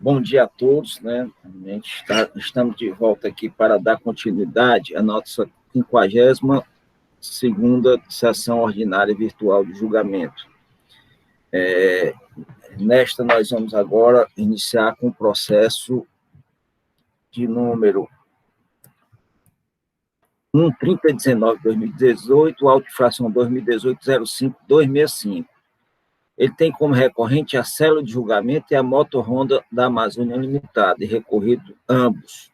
Bom dia a todos, né? Estamos de volta aqui para dar continuidade à nossa 52ª sessão ordinária virtual de julgamento. Nesta, nós vamos agora iniciar com o processo de número 1.3019/2018, auto-infração 2018-05-265. Ele tem como recorrente a célula de julgamento e a Moto Honda da Amazônia Limitada, e recorrido ambos.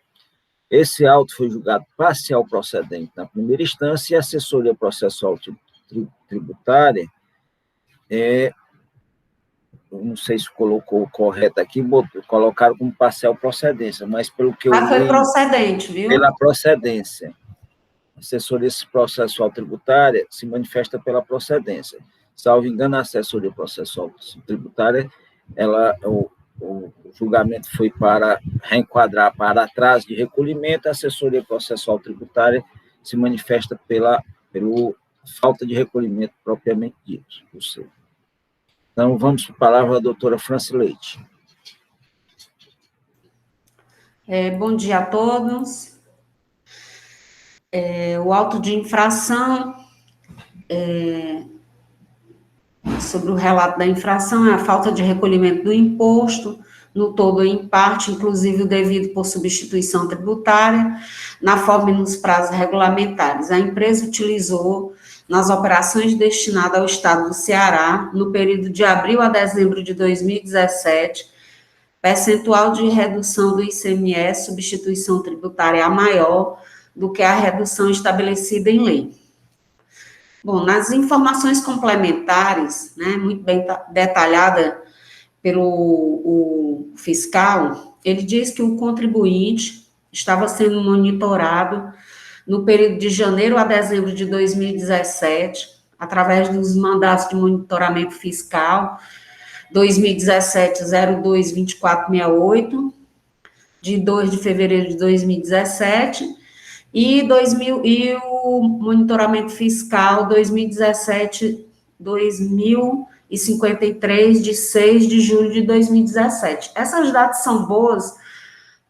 Esse auto foi julgado parcial procedente na primeira instância e a assessoria processual tributária, não sei se colocou correto aqui, colocaram como parcial procedência, mas pelo que eu li... foi procedente, viu? Pela procedência. A assessoria processual tributária se manifesta pela procedência. Salvo engano, a assessoria processual tributária, o julgamento foi para reenquadrar para atraso de recolhimento, a assessoria processual tributária se manifesta pela falta de recolhimento propriamente dito. Então, vamos para a palavra da doutora Franci Leite. Bom dia a todos. O auto de infração, sobre o relato da infração, é a falta de recolhimento do imposto, no todo ou em parte, inclusive o devido por substituição tributária, na forma e nos prazos regulamentares. A empresa utilizou, nas operações destinadas ao Estado do Ceará, no período de abril a dezembro de 2017, percentual de redução do ICMS, substituição tributária maior do que a redução estabelecida em lei. Bom, nas informações complementares, né, muito bem detalhada pelo fiscal, ele diz que o contribuinte estava sendo monitorado no período de janeiro a dezembro de 2017, através dos mandatos de monitoramento fiscal 2017-02-2468, de 2 de fevereiro de 2017, e o monitoramento fiscal 2017-2053, de 6 de julho de 2017. Essas datas são boas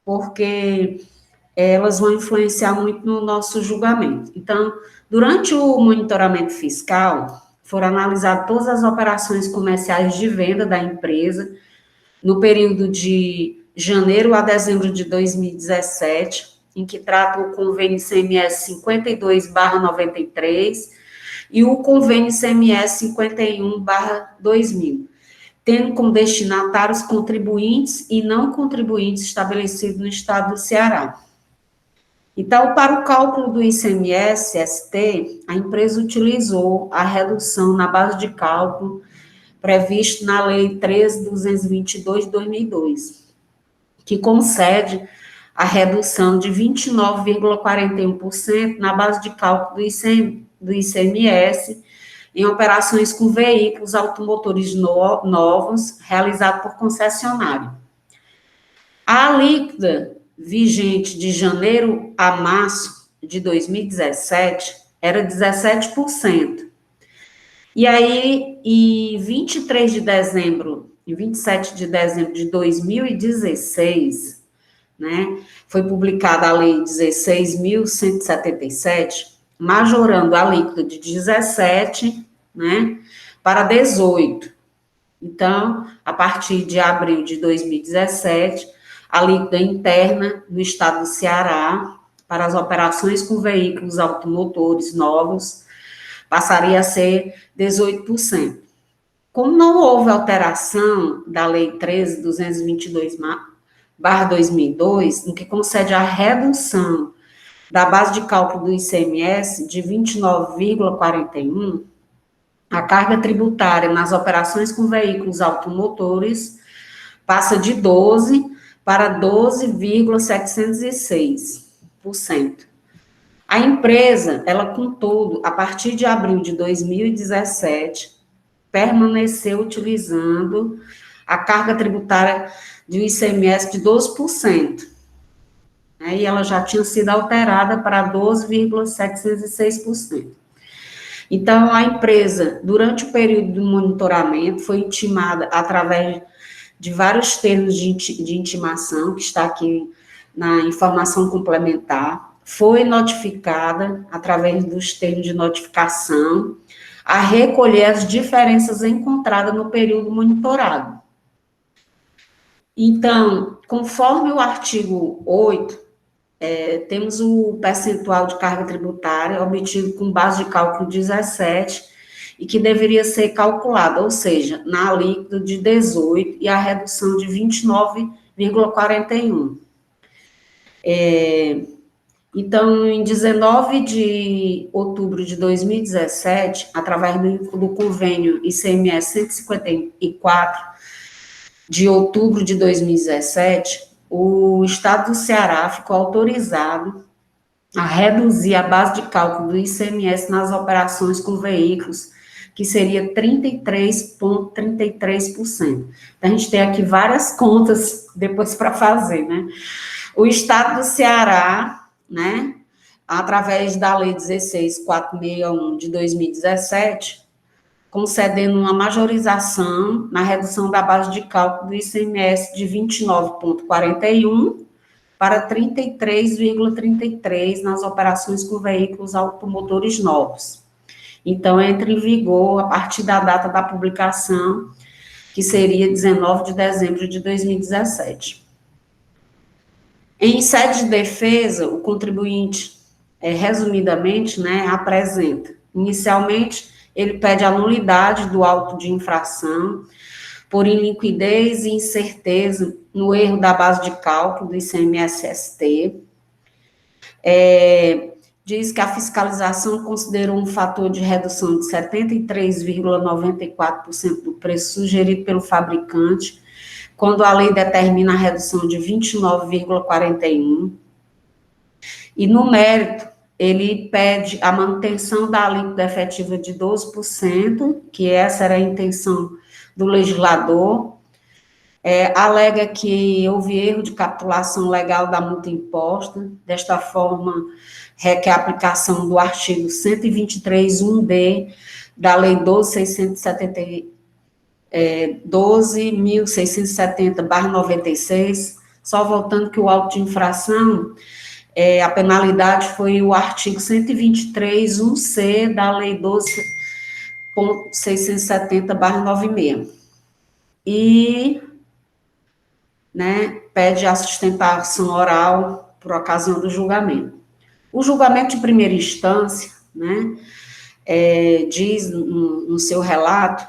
porque elas vão influenciar muito no nosso julgamento. Então, durante o monitoramento fiscal, foram analisadas todas as operações comerciais de venda da empresa no período de janeiro a dezembro de 2017, em que trata o convênio ICMS 52/93 e o convênio ICMS 51/2000, tendo como destinatários contribuintes e não contribuintes estabelecidos no estado do Ceará. Então, para o cálculo do ICMS-ST, a empresa utilizou a redução na base de cálculo previsto na Lei 13.222 de 2002, que concede a redução de 29,41% na base de cálculo do ICMS em operações com veículos automotores novos realizados por concessionário. A alíquota vigente de janeiro a março de 2017 era 17%. E aí, em 27 de dezembro de 2016, né, foi publicada a Lei 16.177, majorando a alíquota de 17%, né, para 18%. Então, a partir de abril de 2017, a alíquota interna no estado do Ceará, para as operações com veículos automotores novos, passaria a ser 18%. Como não houve alteração da Lei 13.222/2002, no que concede a redução da base de cálculo do ICMS de 29,41%, a carga tributária nas operações com veículos automotores passa de 12% para 12,706%. A empresa, ela, contudo, a partir de abril de 2017, permaneceu utilizando a carga tributária do ICMS de 12%. E ela já tinha sido alterada para 12,706%. Então, a empresa, durante o período do monitoramento, foi intimada através de vários termos de intimação, que está aqui na informação complementar, foi notificada, através dos termos de notificação, a recolher as diferenças encontradas no período monitorado. Então, conforme o artigo 8, temos o percentual de carga tributária obtido com base de cálculo 17 e que deveria ser calculado, ou seja, na alíquota de 18 e a redução de 29,41. Então, em 19 de outubro de 2017, através do convênio ICMS 154, de outubro de 2017, o Estado do Ceará ficou autorizado a reduzir a base de cálculo do ICMS nas operações com veículos, que seria 33,33%. Então, a gente tem aqui várias contas depois para fazer, né? O Estado do Ceará, né, através da Lei 16.461 de 2017, concedendo uma majorização na redução da base de cálculo do ICMS de 29,41 para 33,33 nas operações com veículos automotores novos. Então, entra em vigor a partir da data da publicação, que seria 19 de dezembro de 2017. Em sede de defesa, o contribuinte, resumidamente, né, apresenta, inicialmente, ele pede a nulidade do auto de infração por iliquidez e incerteza no erro da base de cálculo do ICMS-ST. Diz que a fiscalização considerou um fator de redução de 73,94% do preço sugerido pelo fabricante, quando a lei determina a redução de 29,41%. E no mérito, ele pede a manutenção da alíquota efetiva de 12%, que essa era a intenção do legislador, alega que houve erro de capitulação legal da multa imposta, desta forma, requer a aplicação do artigo 123.1d da Lei 12.670/96, só voltando que o auto de infração, a penalidade foi o artigo 123.1c da Lei 12.670/96. E, né, pede a sustentação oral por ocasião do julgamento. O julgamento de primeira instância, né, diz no seu relato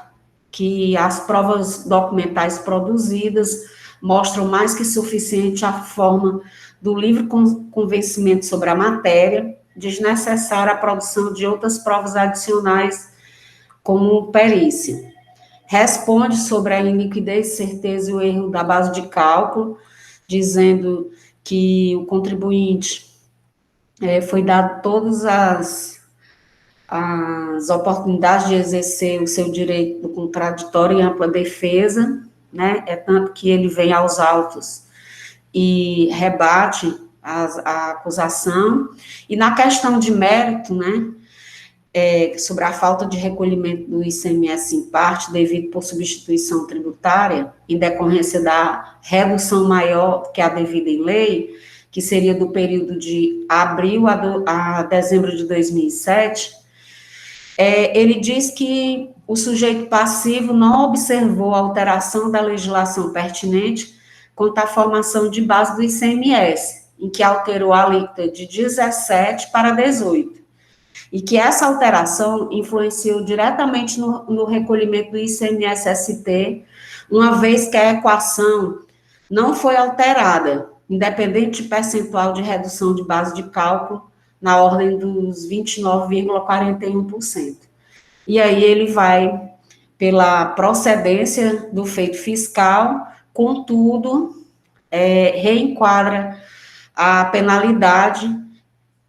que as provas documentais produzidas mostram mais que suficiente a forma do livre convencimento sobre a matéria, desnecessária a produção de outras provas adicionais, como perícia. Responde sobre a iniquidez, certeza e o erro da base de cálculo, dizendo que o contribuinte foi dado todas as oportunidades de exercer o seu direito do contraditório e ampla defesa, né? Tanto que ele vem aos autos e rebate a acusação. E na questão de mérito, né, sobre a falta de recolhimento do ICMS em parte, devido por substituição tributária, em decorrência da redução maior que a devida em lei, que seria do período de abril a dezembro de 2007, ele diz que o sujeito passivo não observou a alteração da legislação pertinente quanto à formação de base do ICMS, em que alterou a alíquota de 17 para 18, e que essa alteração influenciou diretamente no recolhimento do ICMS-ST, uma vez que a equação não foi alterada, independente de percentual de redução de base de cálculo, na ordem dos 29,41%. E aí ele vai pela procedência do feito fiscal, contudo, reenquadra a penalidade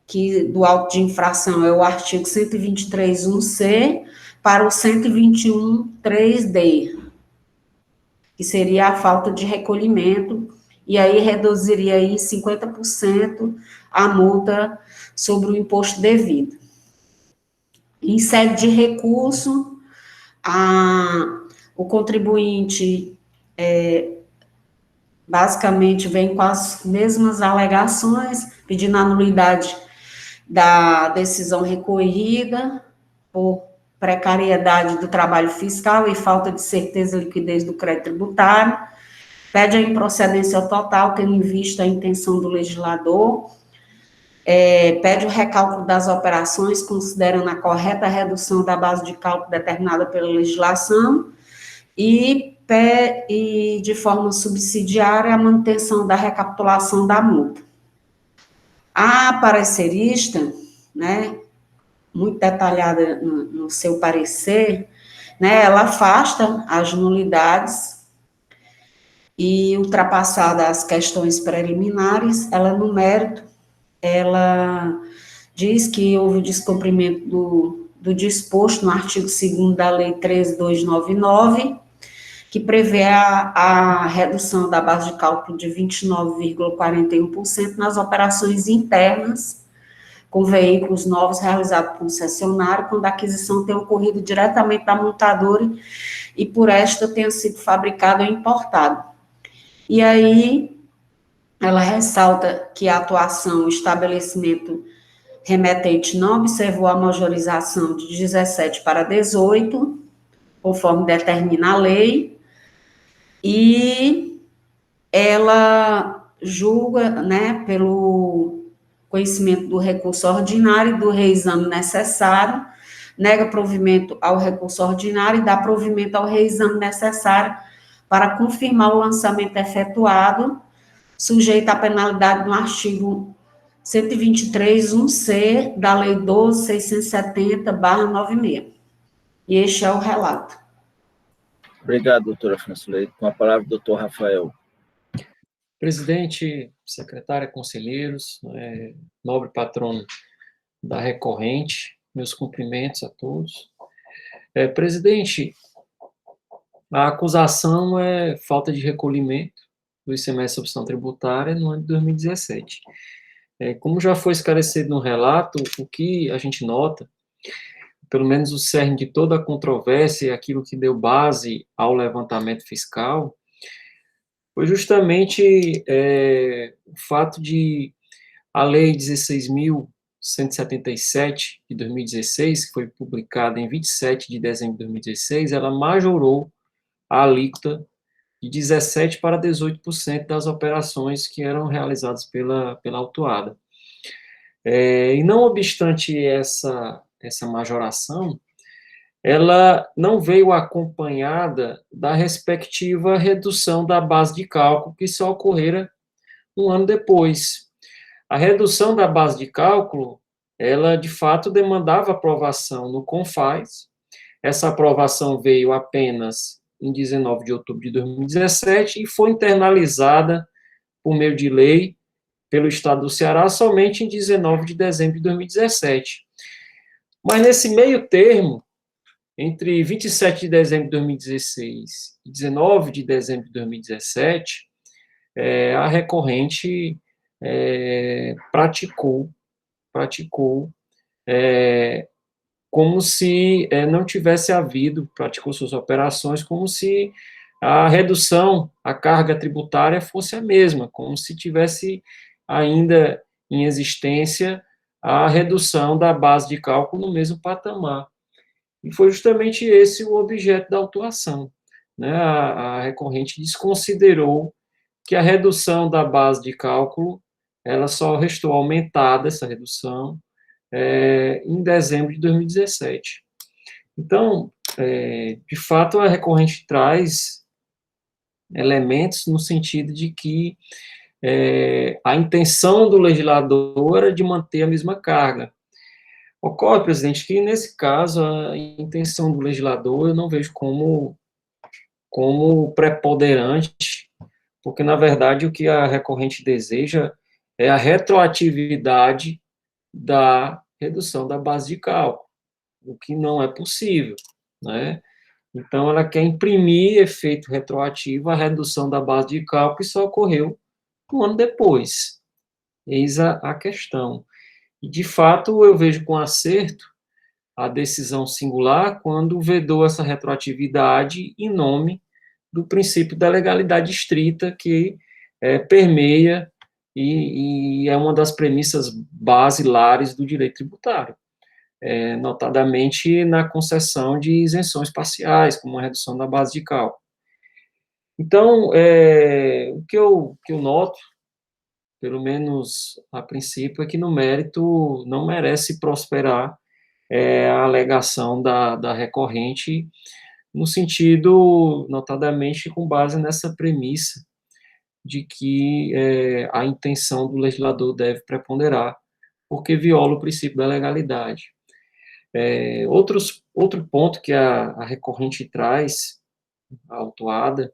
que do auto de infração é o artigo 123.1c para o 121.3d, que seria a falta de recolhimento, e aí reduziria aí 50% a multa sobre o imposto devido. Em sede de recurso, o contribuinte basicamente vem com as mesmas alegações, pedindo a nulidade da decisão recorrida por precariedade do trabalho fiscal e falta de certeza e liquidez do crédito tributário, pede a improcedência total, tendo em vista a intenção do legislador, pede o recálculo das operações, considerando a correta redução da base de cálculo determinada pela legislação, e de forma subsidiária, a manutenção da recapitulação da multa. A parecerista, né, muito detalhada no seu parecer, né, ela afasta as nulidades e, ultrapassadas as questões preliminares, ela, no mérito, ela diz que houve o descumprimento do disposto no artigo 2º da Lei 13.299, que prevê a redução da base de cálculo de 29,41% nas operações internas com veículos novos realizados por concessionário, quando a aquisição tenha ocorrido diretamente da montadora e por esta tenha sido fabricado ou importado. E aí, ela ressalta que a atuação, o estabelecimento remetente não observou a majorização de 17 para 18, conforme determina a lei, e ela julga, né, pelo conhecimento do recurso ordinário e do reexame necessário, nega provimento ao recurso ordinário e dá provimento ao reexame necessário para confirmar o lançamento efetuado, sujeito à penalidade no artigo 123.1c da Lei 12.670/96. E este é o relato. Obrigado, doutora Francileide. Com a palavra, doutor Rafael. Presidente, secretária, conselheiros, nobre patrono da recorrente, meus cumprimentos a todos. Presidente, a acusação é falta de recolhimento do ICMS sobre substituição tributária no ano de 2017. Como já foi esclarecido no relato, o que a gente nota, pelo menos o cerne de toda a controvérsia, aquilo que deu base ao levantamento fiscal, foi justamente o fato de a Lei 16.177 de 2016, que foi publicada em 27 de dezembro de 2016, ela majorou a alíquota de 17% para 18% das operações que eram realizadas pela autuada. E não obstante essa majoração, ela não veio acompanhada da respectiva redução da base de cálculo, que só ocorrera um ano depois. A redução da base de cálculo, ela, de fato, demandava aprovação no CONFAS. Essa aprovação veio apenas em 19 de outubro de 2017 e foi internalizada, por meio de lei, pelo Estado do Ceará somente em 19 de dezembro de 2017. Mas, nesse meio termo, entre 27 de dezembro de 2016 e 19 de dezembro de 2017, a recorrente praticou como se não tivesse havido, praticou suas operações como se a redução, a carga tributária fosse a mesma, como se tivesse ainda em existência a redução da base de cálculo no mesmo patamar. E foi justamente esse o objeto da autuação, né? A recorrente desconsiderou que a redução da base de cálculo, ela só restou aumentada, essa redução, em dezembro de 2017. Então, de fato, a recorrente traz elementos no sentido de que a intenção do legislador era de manter a mesma carga. Ocorre, presidente, que nesse caso a intenção do legislador eu não vejo como preponderante, porque, na verdade, o que a recorrente deseja é a retroatividade da redução da base de cálculo, o que não é possível, né? Então, ela quer imprimir efeito retroativo à redução da base de cálculo que só ocorreu um ano depois. Eis a questão. E, de fato, eu vejo com acerto a decisão singular quando vedou essa retroatividade em nome do princípio da legalidade estrita, que permeia e é uma das premissas basilares do direito tributário, notadamente na concessão de isenções parciais, como a redução da base de cálculo. Então, o que eu noto, pelo menos a princípio, é que no mérito não merece prosperar a alegação da recorrente, no sentido, notadamente, com base nessa premissa de que a intenção do legislador deve preponderar, porque viola o princípio da legalidade. Outro ponto que a recorrente traz, a autuada,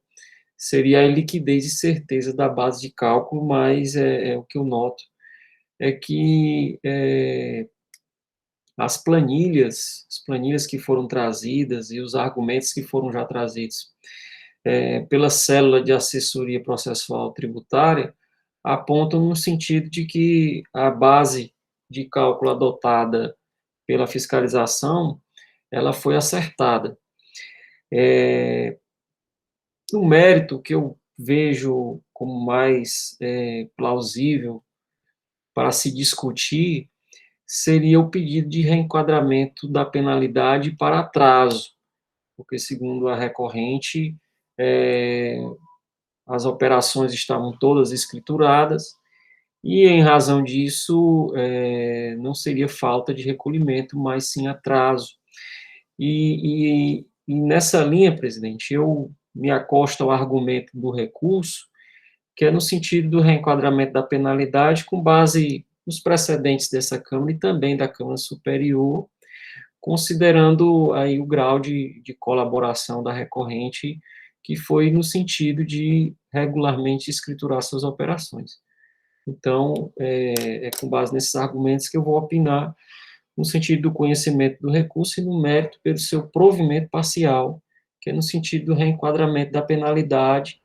seria a liquidez e certeza da base de cálculo, mas o que eu noto é que as planilhas que foram trazidas e os argumentos que foram já trazidos pela célula de assessoria processual tributária apontam no sentido de que a base de cálculo adotada pela fiscalização, ela foi acertada. No mérito, que eu vejo como mais plausível para se discutir, seria o pedido de reenquadramento da penalidade para atraso, porque, segundo a recorrente, as operações estavam todas escrituradas, e, em razão disso, não seria falta de recolhimento, mas sim atraso. E nessa linha, presidente, eu me acosto ao argumento do recurso, que é no sentido do reenquadramento da penalidade com base nos precedentes dessa Câmara e também da Câmara Superior, considerando aí o grau de colaboração da recorrente, que foi no sentido de regularmente escriturar suas operações. Então, com base nesses argumentos que eu vou opinar no sentido do conhecimento do recurso e no mérito pelo seu provimento parcial, que é no sentido do reenquadramento da penalidade.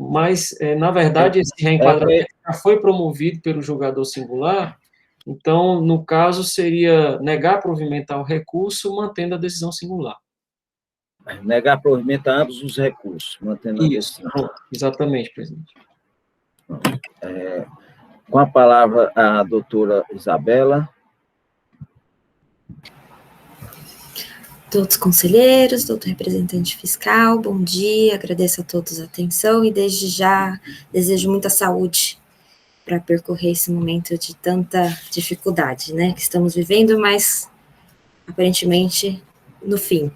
Mas, na verdade, esse reenquadramento já foi promovido pelo julgador singular, então, no caso, seria negar provimento ao recurso, mantendo a decisão singular. Negar provimento a ambos os recursos, mantendo a decisão. Exatamente, presidente. Com a palavra, a doutora Isabela. Todos conselheiros, doutor representante fiscal, bom dia, agradeço a todos a atenção e desde já desejo muita saúde para percorrer esse momento de tanta dificuldade, né, que estamos vivendo, mas aparentemente no fim.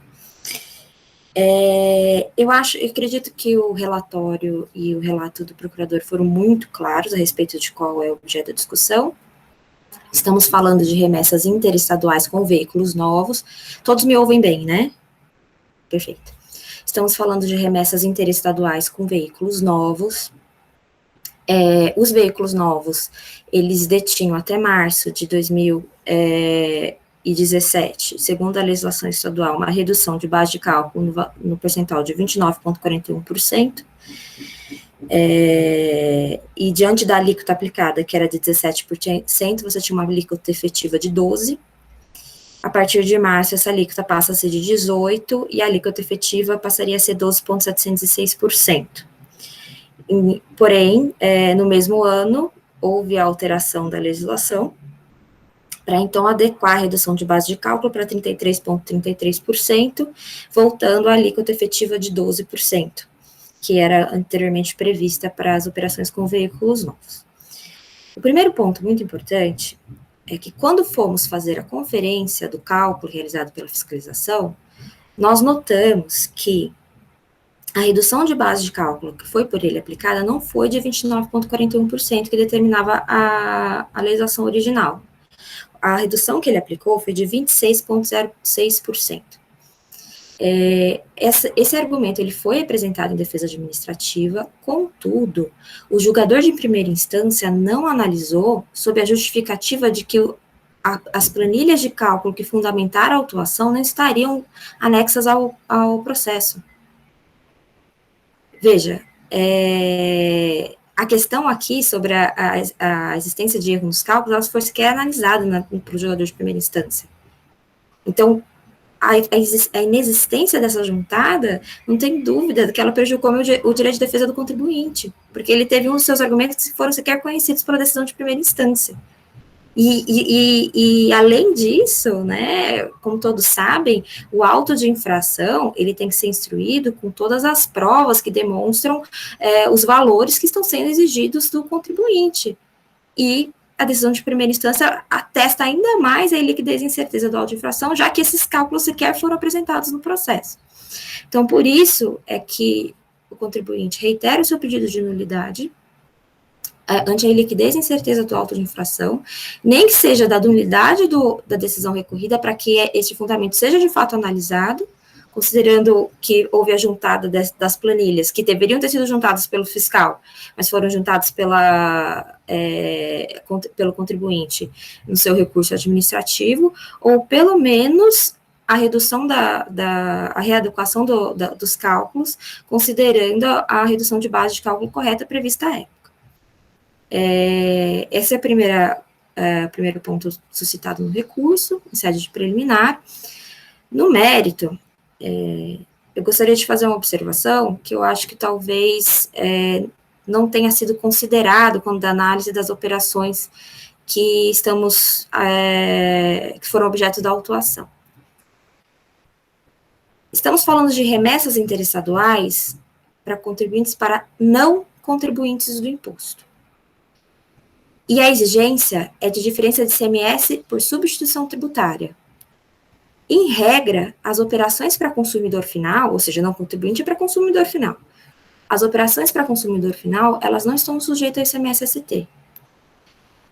Eu acredito que o relatório e o relato do procurador foram muito claros a respeito de qual é o objeto da discussão. Estamos falando de remessas interestaduais com veículos novos. Todos me ouvem bem, né? Perfeito. Estamos falando de remessas interestaduais com veículos novos. Os veículos novos, eles detinham até março de 2017, segundo a legislação estadual, uma redução de base de cálculo no percentual de 29,41%. E diante da alíquota aplicada, que era de 17%, você tinha uma alíquota efetiva de 12%. A partir de março, essa alíquota passa a ser de 18%, e a alíquota efetiva passaria a ser 12,706%. Porém, no mesmo ano, houve a alteração da legislação, para então adequar a redução de base de cálculo para 33,33%, voltando à alíquota efetiva de 12%. Que era anteriormente prevista para as operações com veículos novos. O primeiro ponto muito importante é que quando fomos fazer a conferência do cálculo realizado pela fiscalização, nós notamos que a redução de base de cálculo que foi por ele aplicada não foi de 29,41% que determinava a legislação original. A redução que ele aplicou foi de 26,06%. Esse argumento ele foi apresentado em defesa administrativa, contudo, o julgador de primeira instância não analisou sob a justificativa de que as planilhas de cálculo que fundamentaram a autuação não estariam anexas ao processo. Veja, a questão aqui sobre a existência de erro nos cálculos, ela foi sequer analisada para o julgador de primeira instância. Então, a inexistência dessa juntada, não tem dúvida que ela prejudicou o direito de defesa do contribuinte, porque ele teve um dos seus argumentos que foram sequer conhecidos pela decisão de primeira instância. E além disso, né, como todos sabem, o auto de infração, ele tem que ser instruído com todas as provas que demonstram os valores que estão sendo exigidos do contribuinte. E a decisão de primeira instância atesta ainda mais a iliquidez e incerteza do auto de infração, já que esses cálculos sequer foram apresentados no processo. Então, por isso é que o contribuinte reitera o seu pedido de nulidade ante a iliquidez e incerteza do auto de infração, nem que seja da nulidade da decisão recorrida, para que este fundamento seja de fato analisado, considerando que houve a juntada das planilhas, que deveriam ter sido juntadas pelo fiscal, mas foram juntadas pelo contribuinte no seu recurso administrativo, ou pelo menos a redução a readequação dos cálculos, considerando a redução de base de cálculo correta prevista à época. Esse é o primeiro ponto suscitado no recurso, em sede de preliminar. No mérito, eu gostaria de fazer uma observação que eu acho que talvez não tenha sido considerado quando da análise das operações que foram objeto da autuação. Estamos falando de remessas interestaduais para contribuintes para não contribuintes do imposto. E a exigência é de diferença de ICMS por substituição tributária. Em regra, as operações para consumidor final, ou seja, não contribuinte para consumidor final, as operações para consumidor final, elas não estão sujeitas ao ICMS-ST.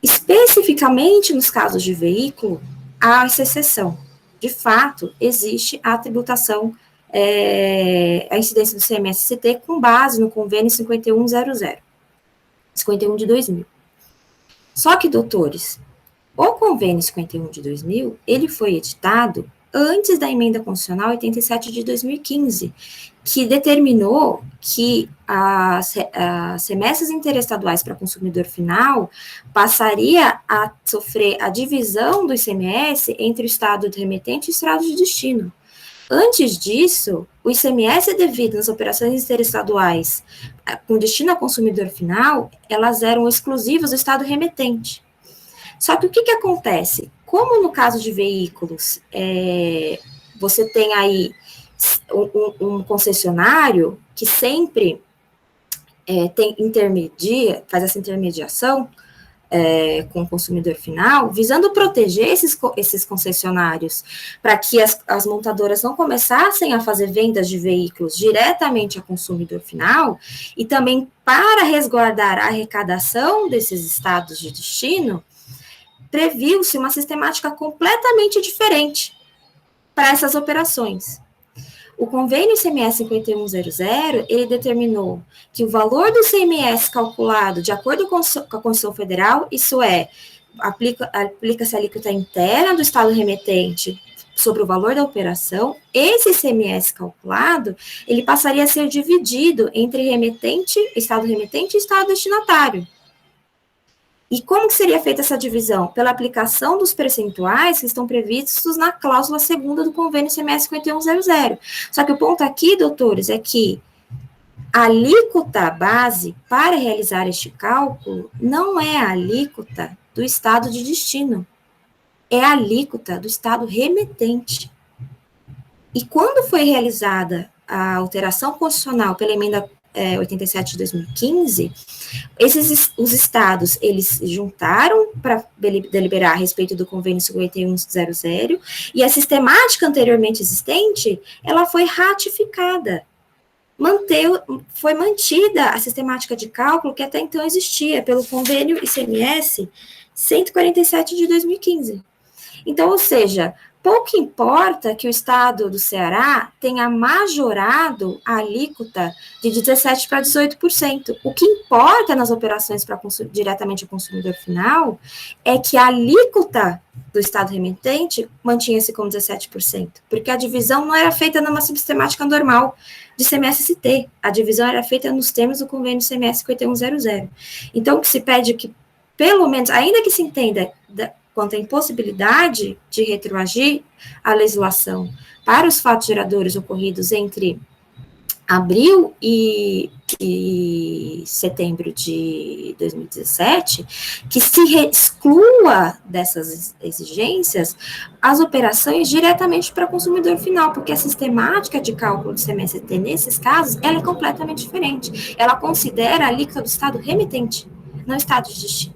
Especificamente nos casos de veículo, há essa exceção. De fato, existe a tributação, a incidência do ICMS-ST com base no convênio 51 de 2000. Só que, doutores, o convênio 51 de 2000, ele foi editado antes da emenda constitucional 87 de 2015, que determinou que as remessas interestaduais para consumidor final passaria a sofrer a divisão do ICMS entre o estado de remetente e o estado de destino. Antes disso, o ICMS devido nas operações interestaduais com destino ao consumidor final, elas eram exclusivas do estado remetente. Só que o que acontece? Como no caso de veículos, você tem aí um concessionário que sempre faz essa intermediação com o consumidor final, visando proteger esses concessionários, para que as montadoras não começassem a fazer vendas de veículos diretamente ao consumidor final, e também para resguardar a arrecadação desses estados de destino, previu-se uma sistemática completamente diferente para essas operações. O convênio ICMS 5100, ele determinou que o valor do ICMS calculado de acordo com a Constituição Federal, isso é, aplica-se a alíquota interna do estado remetente sobre o valor da operação, esse ICMS calculado, ele passaria a ser dividido entre estado remetente e estado destinatário. E como que seria feita essa divisão? Pela aplicação dos percentuais que estão previstos na cláusula 2ª do convênio ICMS 5100. Só que o ponto aqui, doutores, é que a alíquota base para realizar este cálculo não é a alíquota do estado de destino, é a alíquota do estado remetente. E quando foi realizada a alteração constitucional pela emenda 87 de 2015, os estados, eles juntaram para deliberar a respeito do convênio 5100, e a sistemática anteriormente existente, ela foi ratificada. Foi mantida a sistemática de cálculo que até então existia pelo convênio ICMS 147 de 2015. Então, ou seja, pouco importa que o estado do Ceará tenha majorado a alíquota de 17% para 18%. O que importa nas operações diretamente ao consumidor final é que a alíquota do estado remetente mantinha-se como 17%, porque a divisão não era feita numa sistemática normal de ICMS-ST, a divisão era feita nos termos do convênio ICMS 5100. Então, o que se pede é que, pelo menos, ainda que se entenda quanto à impossibilidade de retroagir a legislação para os fatos geradores ocorridos entre abril e setembro de 2017, que se exclua dessas exigências as operações diretamente para o consumidor final, porque a sistemática de cálculo do CMST, nesses casos, ela é completamente diferente. Ela considera a alíquota do Estado remetente, não Estado de destino.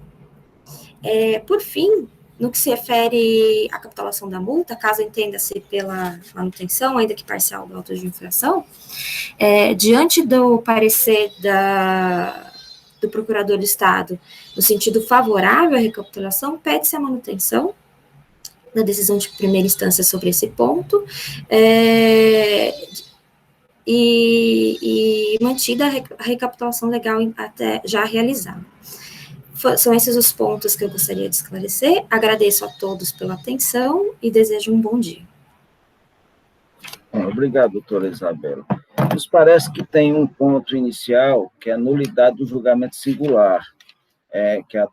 Por fim, no que se refere à capitulação da multa, caso entenda-se pela manutenção, ainda que parcial, do auto de infração, diante do parecer do procurador do Estado, no sentido favorável à recapitulação, pede-se a manutenção da decisão de primeira instância sobre esse ponto, e mantida a recapitulação legal até já realizada. São esses os pontos que eu gostaria de esclarecer. Agradeço a todos pela atenção e desejo um bom dia. Obrigado, doutora Isabela. Nos parece que tem um ponto inicial, que é a nulidade do julgamento singular, que a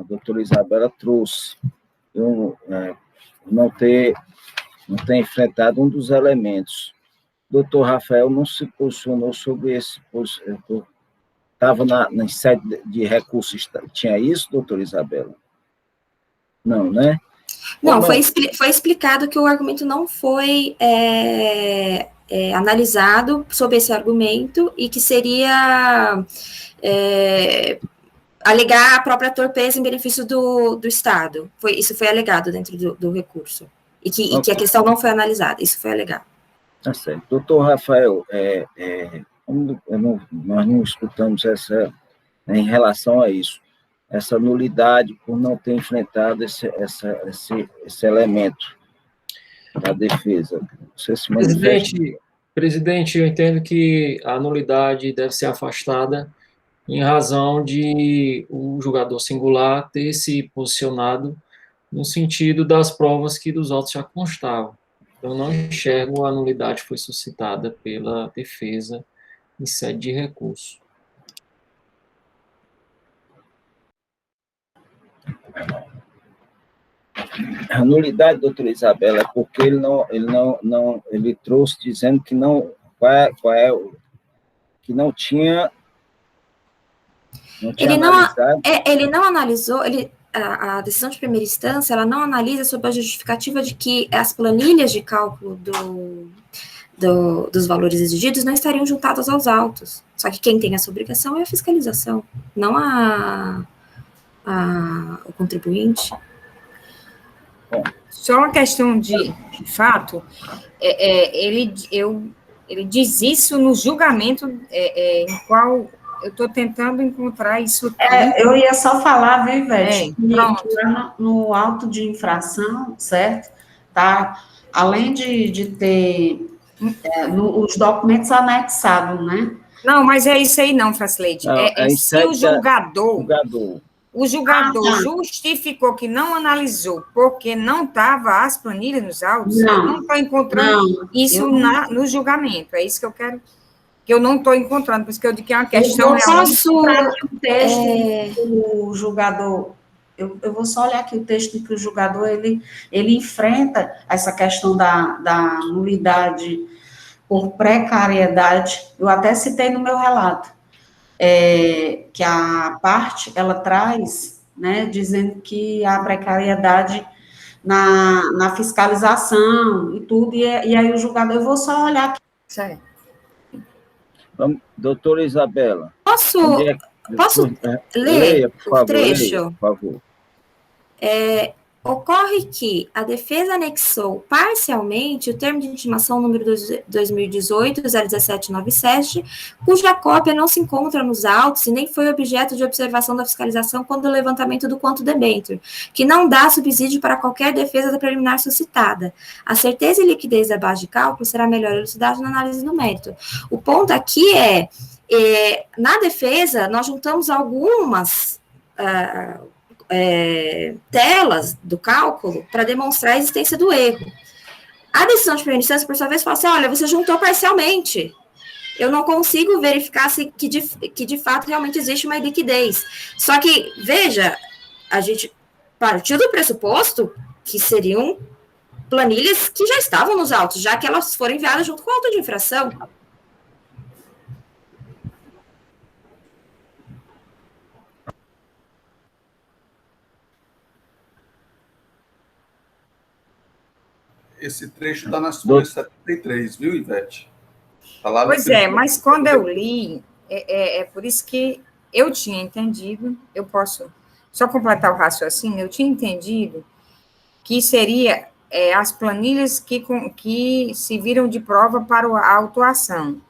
doutora Isabela trouxe. Eu não ter enfrentado um dos elementos. O doutor Rafael não se posicionou sobre esse. Estava na sede de recursos, tinha isso, doutora Isabela? Não, né? Não, foi explicado que o argumento não foi analisado sob esse argumento e que seria alegar a própria torpeza em benefício do Estado. Isso foi alegado dentro do recurso. E que a questão não foi analisada, isso foi alegado. Tá certo. Doutor Rafael, nós não escutamos em relação a isso, essa nulidade por não ter enfrentado esse elemento da defesa. Você se Presidente, eu entendo que a nulidade deve ser afastada em razão de o julgador singular ter se posicionado no sentido das provas que dos autos já constavam. Então, não enxergo a nulidade que foi suscitada pela defesa em sede de recurso. A nulidade, doutora Isabela, é porque ele trouxe dizendo que não tinha analisado. Ele não analisou, a decisão de primeira instância, ela não analisa sob a justificativa de que as planilhas de cálculo dos valores exigidos não estariam juntadas aos autos. Só que quem tem essa obrigação é a fiscalização, não o contribuinte. Só uma questão de fato, ele diz isso no julgamento em qual eu estou tentando encontrar isso. Eu ia só falar, viu, Ivete? No auto de infração, certo? Tá? Além de ter os documentos anexados, né? Não, mas é isso aí não, Frasleide. Se o julgador justificou que não analisou porque não estava as planilhas nos autos, eu não estou encontrando isso no julgamento. É isso que eu quero, que eu não estou encontrando, por isso que eu digo que é uma questão... Eu posso olhar aqui o texto do julgador, eu vou só olhar aqui o texto que o julgador, ele enfrenta essa questão da nulidade por precariedade, eu até citei no meu relato, que a parte, ela traz, né, dizendo que a precariedade na fiscalização e tudo, e aí o julgador, eu vou só olhar aqui. Certo. Doutora Isabela. Posso ler o trecho? Por favor. Ocorre que a defesa anexou parcialmente o termo de intimação número 2018-01797, cuja cópia não se encontra nos autos e nem foi objeto de observação da fiscalização quando o levantamento do quanto debênture, que não dá subsídio para qualquer defesa da preliminar suscitada. A certeza e liquidez da base de cálculo será melhor elucidada na análise do mérito. O ponto aqui na defesa, nós juntamos algumas... telas do cálculo para demonstrar a existência do erro. A decisão de primeira instância, por sua vez, fala assim, olha, você juntou parcialmente. Eu não consigo verificar que de fato realmente existe uma iliquidez. Só que, veja, a gente partiu do pressuposto que seriam planilhas que já estavam nos autos, já que elas foram enviadas junto com o auto de infração. Esse trecho está nas folhas 73, viu, Ivete? Tá lá pois é, mas quando eu li, é por isso que eu tinha entendido, eu posso só completar o raciocínio, eu tinha entendido que seria as planilhas que se viram de prova para a autuação.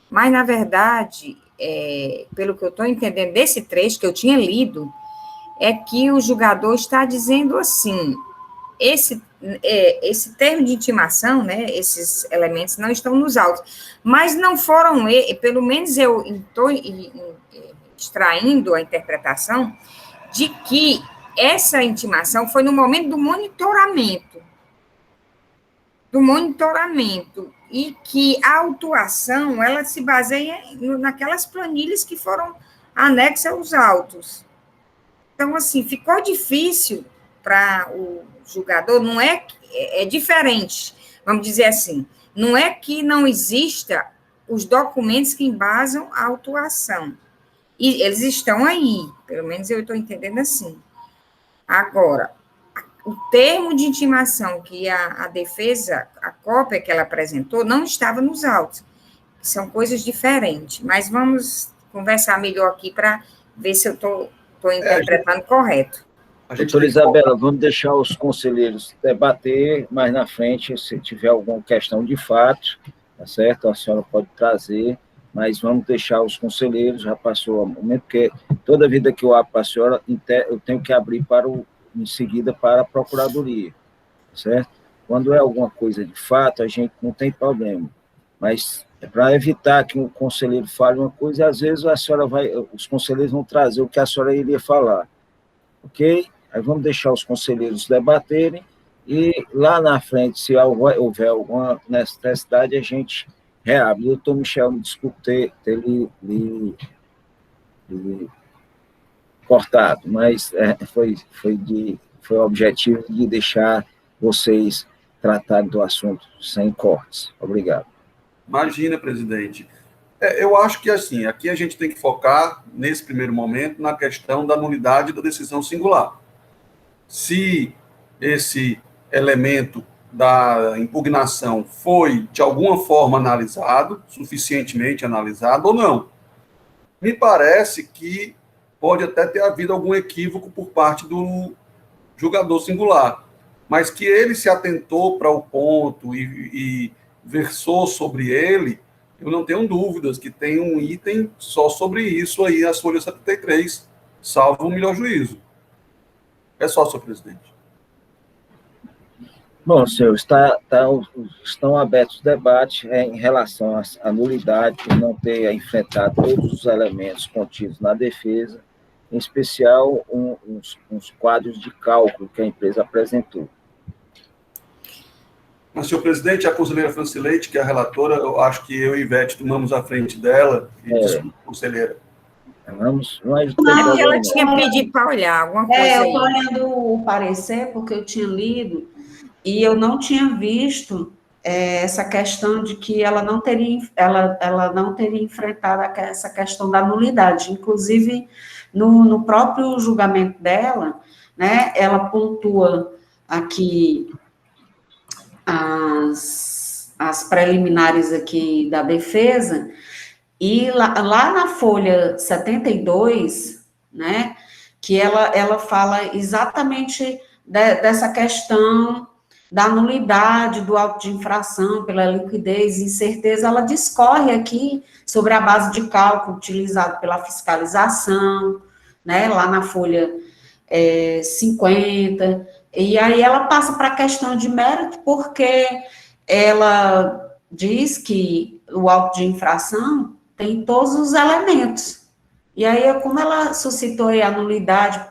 Mas, na verdade, pelo que eu estou entendendo desse trecho que eu tinha lido, é que o julgador está dizendo assim, esse termo de intimação, né, esses elementos não estão nos autos, mas não foram, pelo menos eu estou extraindo a interpretação de que essa intimação foi no momento do monitoramento, e que a autuação, ela se baseia naquelas planilhas que foram anexas aos autos. Então, assim, ficou difícil para o julgador, não é diferente, vamos dizer assim, não é que não exista os documentos que embasam a autuação, e eles estão aí, pelo menos eu estou entendendo assim. Agora, o termo de intimação que a defesa, a cópia que ela apresentou, não estava nos autos, são coisas diferentes, mas vamos conversar melhor aqui para ver se eu estou interpretando correto. Doutora Isabela, vamos deixar os conselheiros debater mais na frente, se tiver alguma questão de fato, tá certo? A senhora pode trazer, mas vamos deixar os conselheiros, já passou o momento, porque toda vida que eu abro para a senhora, eu tenho que abrir em seguida para a procuradoria, certo? Quando é alguma coisa de fato, a gente não tem problema, mas é para evitar que o conselheiro fale uma coisa, e às vezes os conselheiros vão trazer o que a senhora iria falar, ok? Aí vamos deixar os conselheiros debaterem, e lá na frente, se houver alguma necessidade, a gente reabre. Doutor Michel, me desculpe ter lhe cortado, mas foi o objetivo de deixar vocês tratarem do assunto sem cortes. Obrigado. Imagina, presidente. Eu acho que, assim, aqui a gente tem que focar, nesse primeiro momento, na questão da nulidade da decisão singular. Se esse elemento da impugnação foi, de alguma forma, analisado, suficientemente analisado ou não. Me parece que pode até ter havido algum equívoco por parte do julgador singular, mas que ele se atentou para o ponto e versou sobre ele, eu não tenho dúvidas que tem um item só sobre isso aí, as folhas 73, salvo o melhor juízo. É só, senhor presidente. Bom, senhor, estão abertos os debates em relação à nulidade por não ter enfrentado todos os elementos contidos na defesa, em especial uns quadros de cálculo que a empresa apresentou. Mas, senhor presidente, a conselheira Francileite, que é a relatora, eu acho que eu e Ivete tomamos a frente dela, desculpa, conselheira. Ela tinha pedido para olhar alguma coisa aí. Eu estou olhando o parecer, porque eu tinha lido, e eu não tinha visto essa questão de que ela não teria enfrentado essa questão da nulidade. Inclusive, no próprio julgamento dela, né, ela pontua aqui as preliminares aqui da defesa, e lá na folha 72, né, que ela fala exatamente dessa questão da nulidade do auto de infração pela liquidez e incerteza, ela discorre aqui sobre a base de cálculo utilizada pela fiscalização, né, lá na folha 50, e aí ela passa para a questão de mérito, porque ela diz que o auto de infração tem todos os elementos, e aí como ela suscitou a nulidade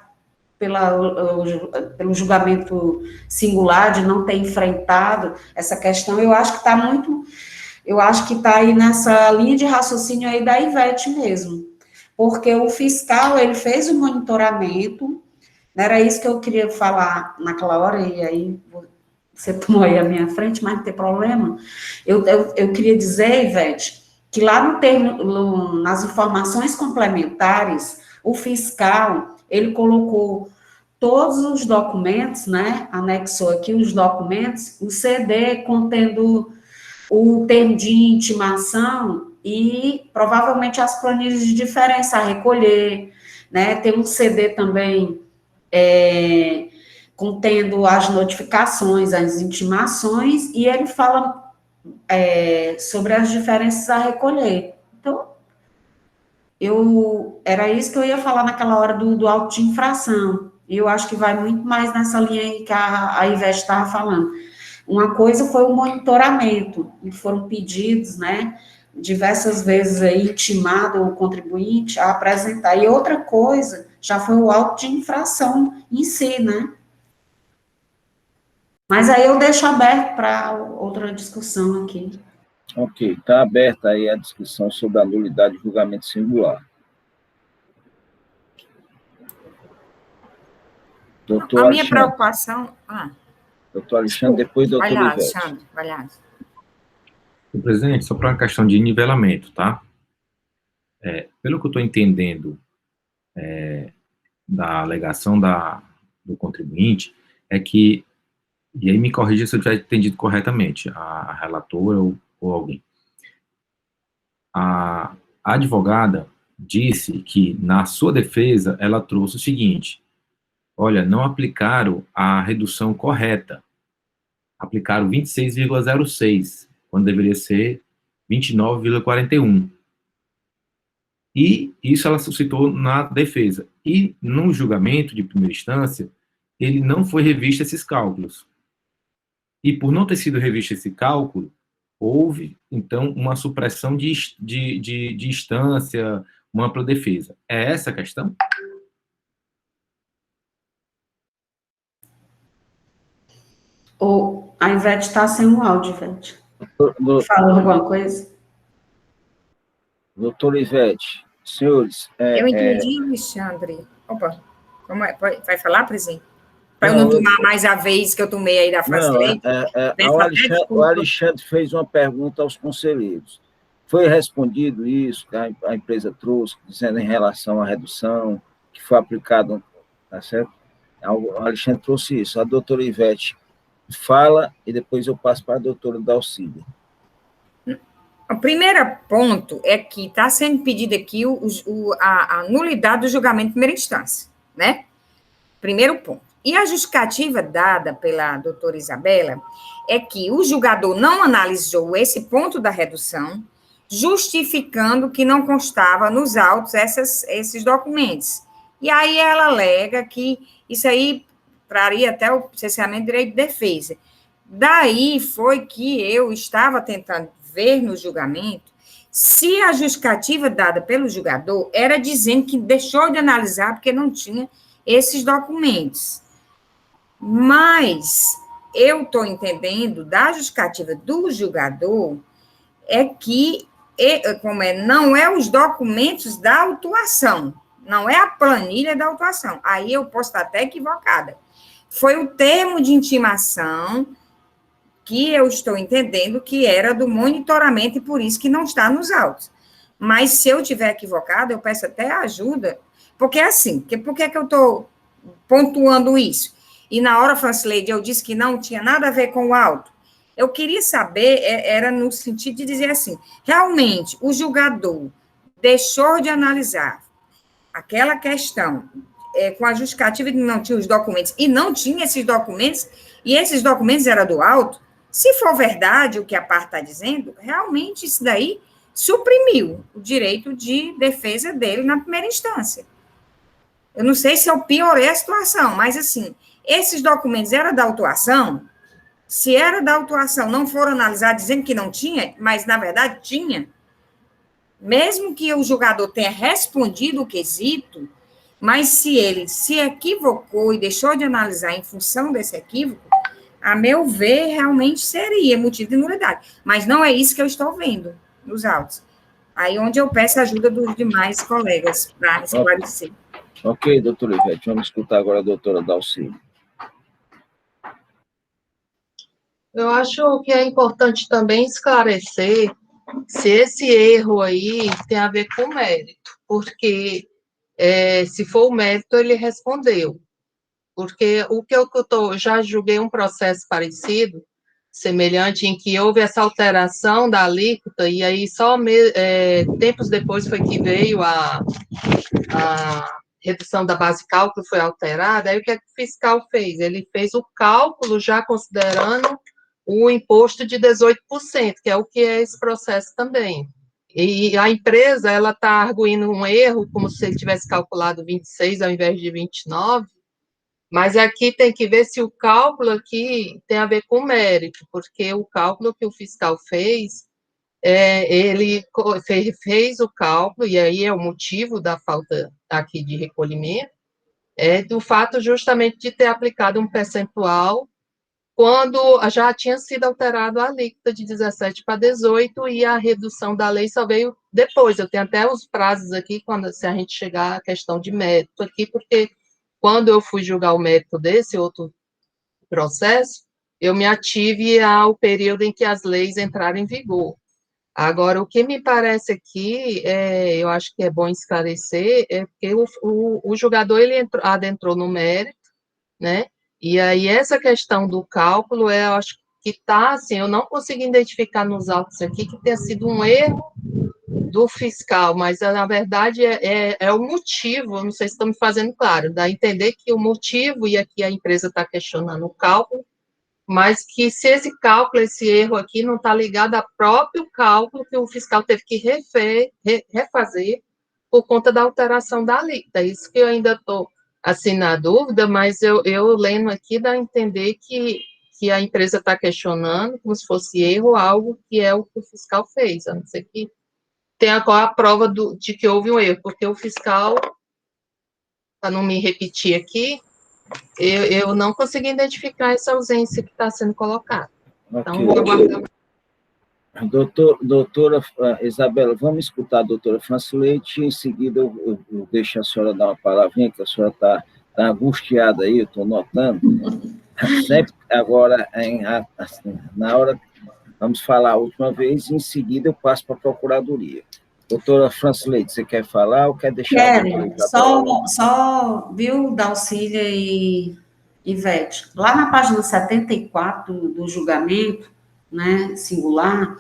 pelo julgamento singular, de não ter enfrentado essa questão, eu acho que está aí nessa linha de raciocínio aí da Ivete mesmo, porque o fiscal, ele fez o monitoramento, Era isso que eu queria falar naquela hora, e aí você tomou aí a minha frente, mas não tem problema. Eu queria dizer, Ivete, que lá no termo, nas informações complementares, o fiscal, ele colocou todos os documentos, né, anexou aqui os documentos, o CD contendo o termo de intimação e provavelmente as planilhas de diferença a recolher, né, tem um CD também contendo as notificações, as intimações, e ele fala sobre as diferenças a recolher. Então, era isso que eu ia falar naquela hora do auto de infração, e eu acho que vai muito mais nessa linha aí que a Ivete estava falando. Uma coisa foi o monitoramento, e foram pedidos, né, diversas vezes aí, intimado o contribuinte a apresentar, e outra coisa já foi o auto de infração em si, né? Mas aí eu deixo aberto para outra discussão aqui. Ok, está aberta aí a discussão sobre a nulidade de julgamento singular. Doutor Alexandre. Minha preocupação... Doutor Alexandre, depois doutor Ivete. Alexandre, vai lá. Presidente, só para uma questão de nivelamento, tá? Pelo que eu estou entendendo da alegação do contribuinte, é que, e aí me corrija se eu tiver entendido corretamente, a relatora ou alguém. A advogada disse que, na sua defesa, ela trouxe o seguinte: olha, não aplicaram a redução correta, aplicaram 26,06, quando deveria ser 29,41. E isso ela suscitou na defesa. E no julgamento de primeira instância, ele não foi revisto esses cálculos. E por não ter sido revisto esse cálculo, houve, então, uma supressão de instância, uma ampla defesa. É essa a questão? A Ivete está sem o áudio, Ivete. Falou alguma coisa? Doutor Ivete, senhores... eu entendi, Alexandre. Opa, como é? Vai falar, presidente? Para eu não tomar mais a vez que eu tomei aí da Francilene? O Alexandre fez uma pergunta aos conselheiros. Foi respondido isso, que a empresa trouxe, dizendo em relação à redução, que foi aplicado, tá certo? O Alexandre trouxe isso. A doutora Ivete fala e depois eu passo para a doutora Dalcília. O primeiro ponto é que está sendo pedido aqui a nulidade do julgamento de primeira instância, né? Primeiro ponto. E a justificativa dada pela doutora Isabela é que o julgador não analisou esse ponto da redução, justificando que não constava nos autos esses documentos. E aí ela alega que isso aí traria até o cerceamento de direito de defesa. Daí foi que eu estava tentando ver no julgamento se a justificativa dada pelo julgador era dizendo que deixou de analisar porque não tinha esses documentos. Mas eu estou entendendo da justificativa do julgador é que não é os documentos da autuação, não é a planilha da autuação. Aí eu posso estar até equivocada. Foi o termo de intimação que eu estou entendendo que era do monitoramento e por isso que não está nos autos. Mas se eu estiver equivocada, eu peço até ajuda, porque é assim, por que eu estou pontuando isso? E na hora, Francileide, eu disse que não tinha nada a ver com o auto. Eu queria saber, era no sentido de dizer assim, realmente, o julgador deixou de analisar aquela questão com a justificativa de que não tinha os documentos, e não tinha esses documentos, e esses documentos eram do auto. Se for verdade o que a parte está dizendo, realmente isso daí suprimiu o direito de defesa dele na primeira instância. Eu não sei se eu piorei a situação, mas, assim, esses documentos eram da autuação? Se era da autuação, não foram analisados dizendo que não tinha, mas, na verdade, tinha. Mesmo que o julgador tenha respondido o quesito, mas se ele se equivocou e deixou de analisar em função desse equívoco, a meu ver, realmente seria motivo de nulidade. Mas não é isso que eu estou vendo nos autos. Aí onde eu peço a ajuda dos demais colegas para esclarecer. Ok, doutora Ivete, vamos escutar agora a doutora Dalcília. Eu acho que é importante também esclarecer se esse erro aí tem a ver com mérito, porque se for o mérito, ele respondeu. Porque o que eu já julguei um processo parecido, semelhante, em que houve essa alteração da alíquota, e aí só tempos depois foi que veio a redução da base de cálculo, foi alterada, aí o que o fiscal fez? Ele fez o cálculo já considerando o imposto de 18%, que é o que é esse processo também. E a empresa, ela está arguindo um erro, como se ele tivesse calculado 26 ao invés de 29, mas aqui tem que ver se o cálculo aqui tem a ver com mérito, porque o cálculo que o fiscal fez, ele fez o cálculo, e aí é o motivo da falta aqui de recolhimento, do fato justamente de ter aplicado um percentual quando já tinha sido alterado a alíquota de 17 para 18, e a redução da lei só veio depois. Eu tenho até os prazos aqui, se a gente chegar à questão de mérito aqui, porque quando eu fui julgar o mérito desse outro processo, eu me ative ao período em que as leis entraram em vigor. Agora, o que me parece aqui, eu acho que é bom esclarecer, é que o julgador, ele adentrou no mérito, né? E aí, essa questão do cálculo, eu acho que está, assim, eu não consigo identificar nos autos aqui que tenha sido um erro do fiscal, mas, na verdade, é o motivo, não sei se estão me fazendo claro, dá a entender que o motivo, e aqui a empresa está questionando o cálculo, mas que se esse cálculo, esse erro aqui, não está ligado ao próprio cálculo que o fiscal teve que refazer por conta da alteração da alíquota. Isso que eu ainda estou, assim, na dúvida, mas eu lendo aqui dá a entender que a empresa está questionando como se fosse erro algo que é o que o fiscal fez, a não ser que tenha qual a prova de que houve um erro, porque o fiscal, para não me repetir aqui, eu não consegui identificar essa ausência que está sendo colocada. Então, vou aguardar. Doutora Isabela, vamos escutar a doutora Francileite, em seguida eu deixo a senhora dar uma palavrinha, que a senhora está angustiada aí, eu estou notando. Sempre agora, assim, na hora, vamos falar a última vez, e em seguida eu passo para a Procuradoria. Doutora Francileite, você quer falar ou quer deixar? Quero, só, viu, Dalcília e Ivete, lá na página 74 do julgamento, né, singular,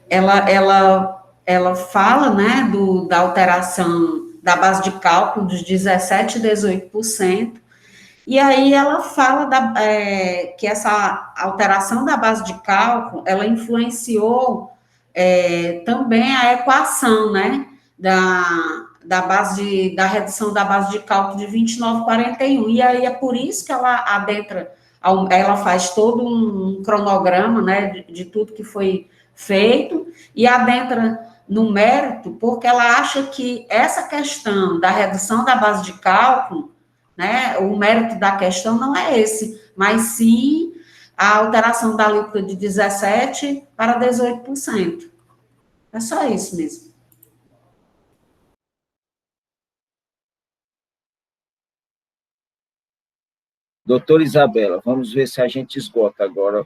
ela fala, né, da alteração da base de cálculo dos 17% e 18%, e aí ela fala que essa alteração da base de cálculo, ela influenciou também a equação, né, da redução da base de cálculo de 29,41, e aí é por isso que ela adentra, ela faz todo um cronograma, né, de tudo que foi feito, e adentra no mérito, porque ela acha que essa questão da redução da base de cálculo, né, o mérito da questão não é esse, mas sim a alteração da alíquota de 17% para 18%. É só isso mesmo. Doutora Isabela, vamos ver se a gente esgota agora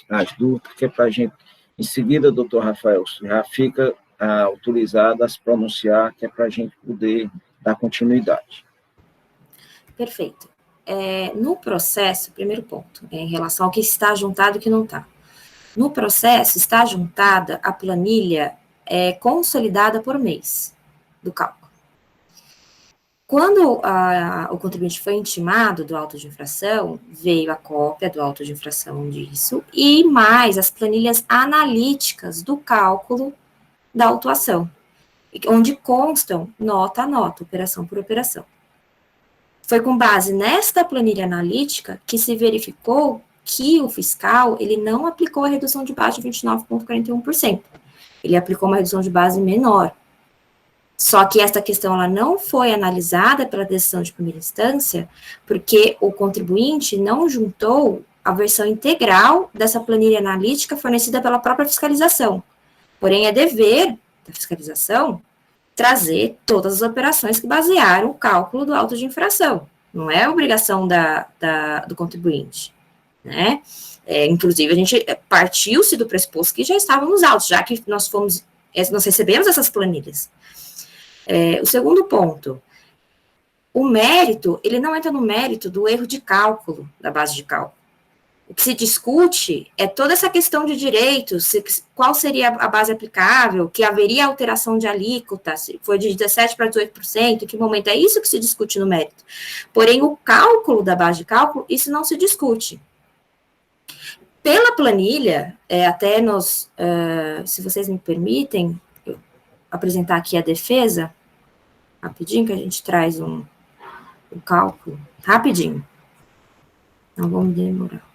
as dúvidas, que é para a gente, em seguida, doutor Rafael, já fica autorizado a se pronunciar, que é para a gente poder dar continuidade. Perfeito. No processo, primeiro ponto, em relação ao que está juntado e o que não está. No processo, está juntada a planilha consolidada por mês do cálculo. Quando o contribuinte foi intimado do auto de infração, veio a cópia do auto de infração disso, e mais as planilhas analíticas do cálculo da autuação, onde constam nota a nota, operação por operação. Foi com base nesta planilha analítica que se verificou que o fiscal, ele não aplicou a redução de base de 29,41%. Ele aplicou uma redução de base menor. Só que essa questão ela não foi analisada pela decisão de primeira instância, porque o contribuinte não juntou a versão integral dessa planilha analítica fornecida pela própria fiscalização. Porém, é dever da fiscalização trazer todas as operações que basearam o cálculo do auto de infração. Não é obrigação do contribuinte, né? Inclusive, a gente partiu-se do pressuposto que já estavam nos autos, já que nós recebemos essas planilhas. O segundo ponto, o mérito, ele não entra no mérito do erro de cálculo, da base de cálculo. O que se discute é toda essa questão de direitos, qual seria a base aplicável, que haveria alteração de alíquota, se foi de 17% para 18%, em que momento, é isso que se discute no mérito. Porém, o cálculo da base de cálculo, isso não se discute. Pela planilha, até nós, se vocês me permitem, eu apresentar aqui a defesa, rapidinho, que a gente traz um cálculo, rapidinho. Não vamos demorar.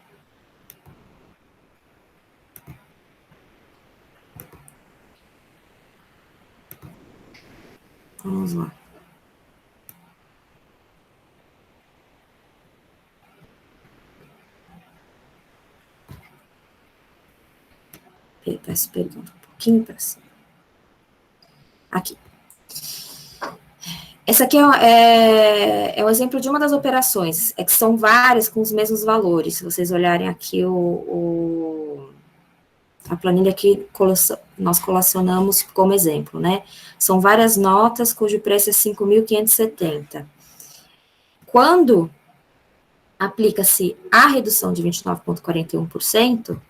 Vamos lá. Peço perdão, um pouquinho para cima. Aqui. Essa aqui é um exemplo de uma das operações, que são várias com os mesmos valores. Se vocês olharem aqui a planilha que nós colacionamos como exemplo, né? São várias notas cujo preço é 5.570. Quando aplica-se a redução de 29,41%,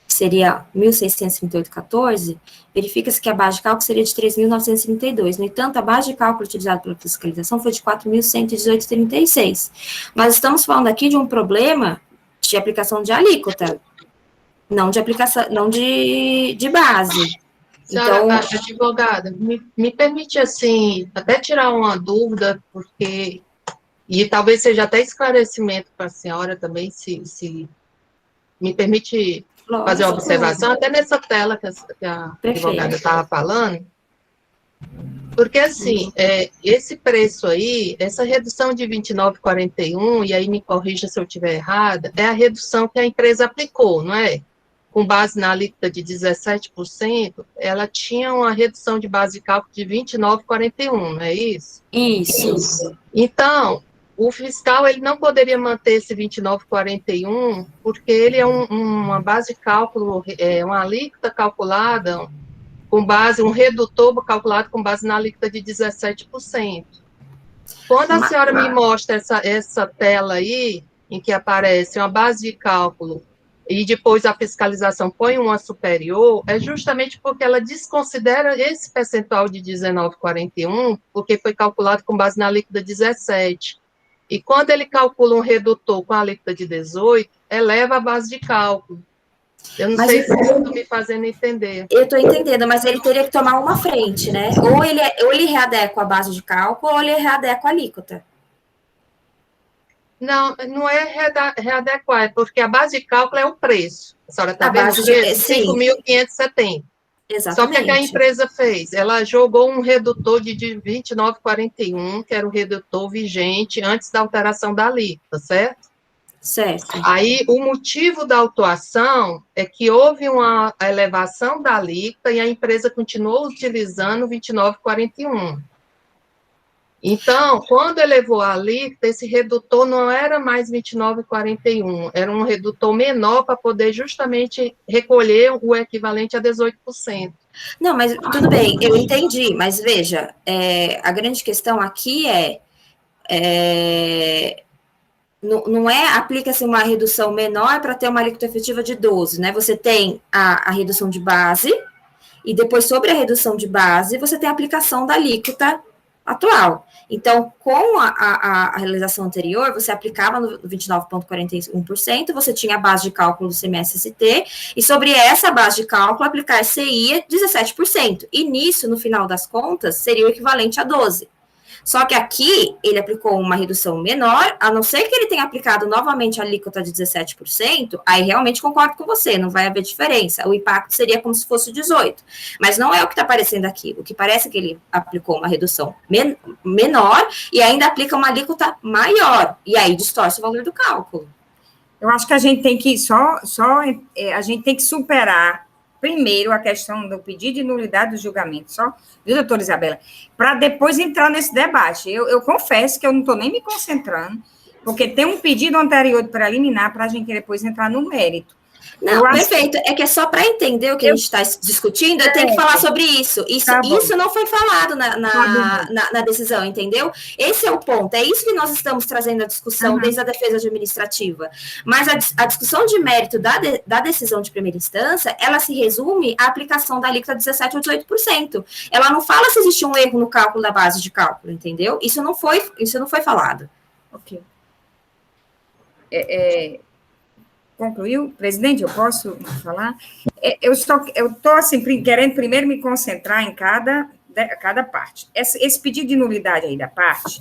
que seria 1.638,14, verifica-se que a base de cálculo seria de 3.932. No entanto, a base de cálculo utilizada pela fiscalização foi de 4.118,36. Nós estamos falando aqui de um problema de aplicação de alíquota, não de aplicação, não de base. Senhora, Então, advogada, me permite, assim, até tirar uma dúvida, porque, e talvez seja até esclarecimento para a senhora também, se me permite fazer uma observação, até nessa tela que a advogada estava falando, porque, assim, esse preço aí, essa redução de 29,41, e aí me corrija se eu estiver errada, é a redução que a empresa aplicou, não é? Com base na alíquota de 17%, ela tinha uma redução de base de cálculo de 29,41, não é isso? Isso. Então, o fiscal ele não poderia manter esse 29,41, porque ele é uma base de cálculo, uma alíquota calculada com base, um redutor calculado com base na alíquota de 17%. Quando a senhora me mostra essa tela aí, em que aparece uma base de cálculo e depois a fiscalização põe uma superior, é justamente porque ela desconsidera esse percentual de 19,41, porque foi calculado com base na alíquota 17. E quando ele calcula um redutor com a alíquota de 18, eleva a base de cálculo. Eu não sei se eu estou me fazendo entender. Eu estou entendendo, mas ele teria que tomar uma frente, né? Ou ele readequa a base de cálculo, ou ele readequa a alíquota. Não é readequar, é porque a base de cálculo é o preço. A senhora está vendo? 5.570. Exatamente. Só que o que a empresa fez? Ela jogou um redutor de 29,41, que era o redutor vigente antes da alteração da alíquota, certo? Certo. Aí, o motivo da autuação é que houve uma elevação da alíquota e a empresa continuou utilizando 29,41. Então, quando elevou a alíquota, esse redutor não era mais 29,41, era um redutor menor para poder justamente recolher o equivalente a 18%. Não, mas tudo bem, eu entendi, mas veja, a grande questão aqui não é aplica-se uma redução menor para ter uma alíquota efetiva de 12, né? Você tem a redução de base, e depois, sobre a redução de base, você tem a aplicação da alíquota atual. Então, com a realização anterior, você aplicava no 29,41%, você tinha a base de cálculo do CMS-ST, e sobre essa base de cálculo, aplicar CI 17%. E nisso, no final das contas, seria o equivalente a 12%. Só que aqui, ele aplicou uma redução menor, a não ser que ele tenha aplicado novamente a alíquota de 17%, aí realmente concordo com você, não vai haver diferença. O impacto seria como se fosse 18%. Mas não é o que está aparecendo aqui. O que parece é que ele aplicou uma redução menor e ainda aplica uma alíquota maior. E aí distorce o valor do cálculo. Eu acho que a gente tem que a gente tem que superar primeiro a questão do pedido de nulidade do julgamento, só, viu, doutora Isabela? Para depois entrar nesse debate. Eu confesso que eu não estou nem me concentrando, porque tem um pedido anterior de preliminar para a gente depois entrar no mérito. Não, perfeito. É que é só para entender o que a gente está discutindo, eu tenho que falar sobre isso. Isso não foi falado na decisão, entendeu? Esse é o ponto. É isso que nós estamos trazendo a discussão desde a defesa administrativa. Mas a discussão de mérito da decisão de primeira instância, ela se resume à aplicação da alíquota 17,88%. Ela não fala se existe um erro no cálculo da base de cálculo, entendeu? Isso não foi falado. Ok. Concluiu? Presidente, eu posso falar? Eu estou, assim, querendo primeiro me concentrar em cada parte. Esse pedido de nulidade aí da parte,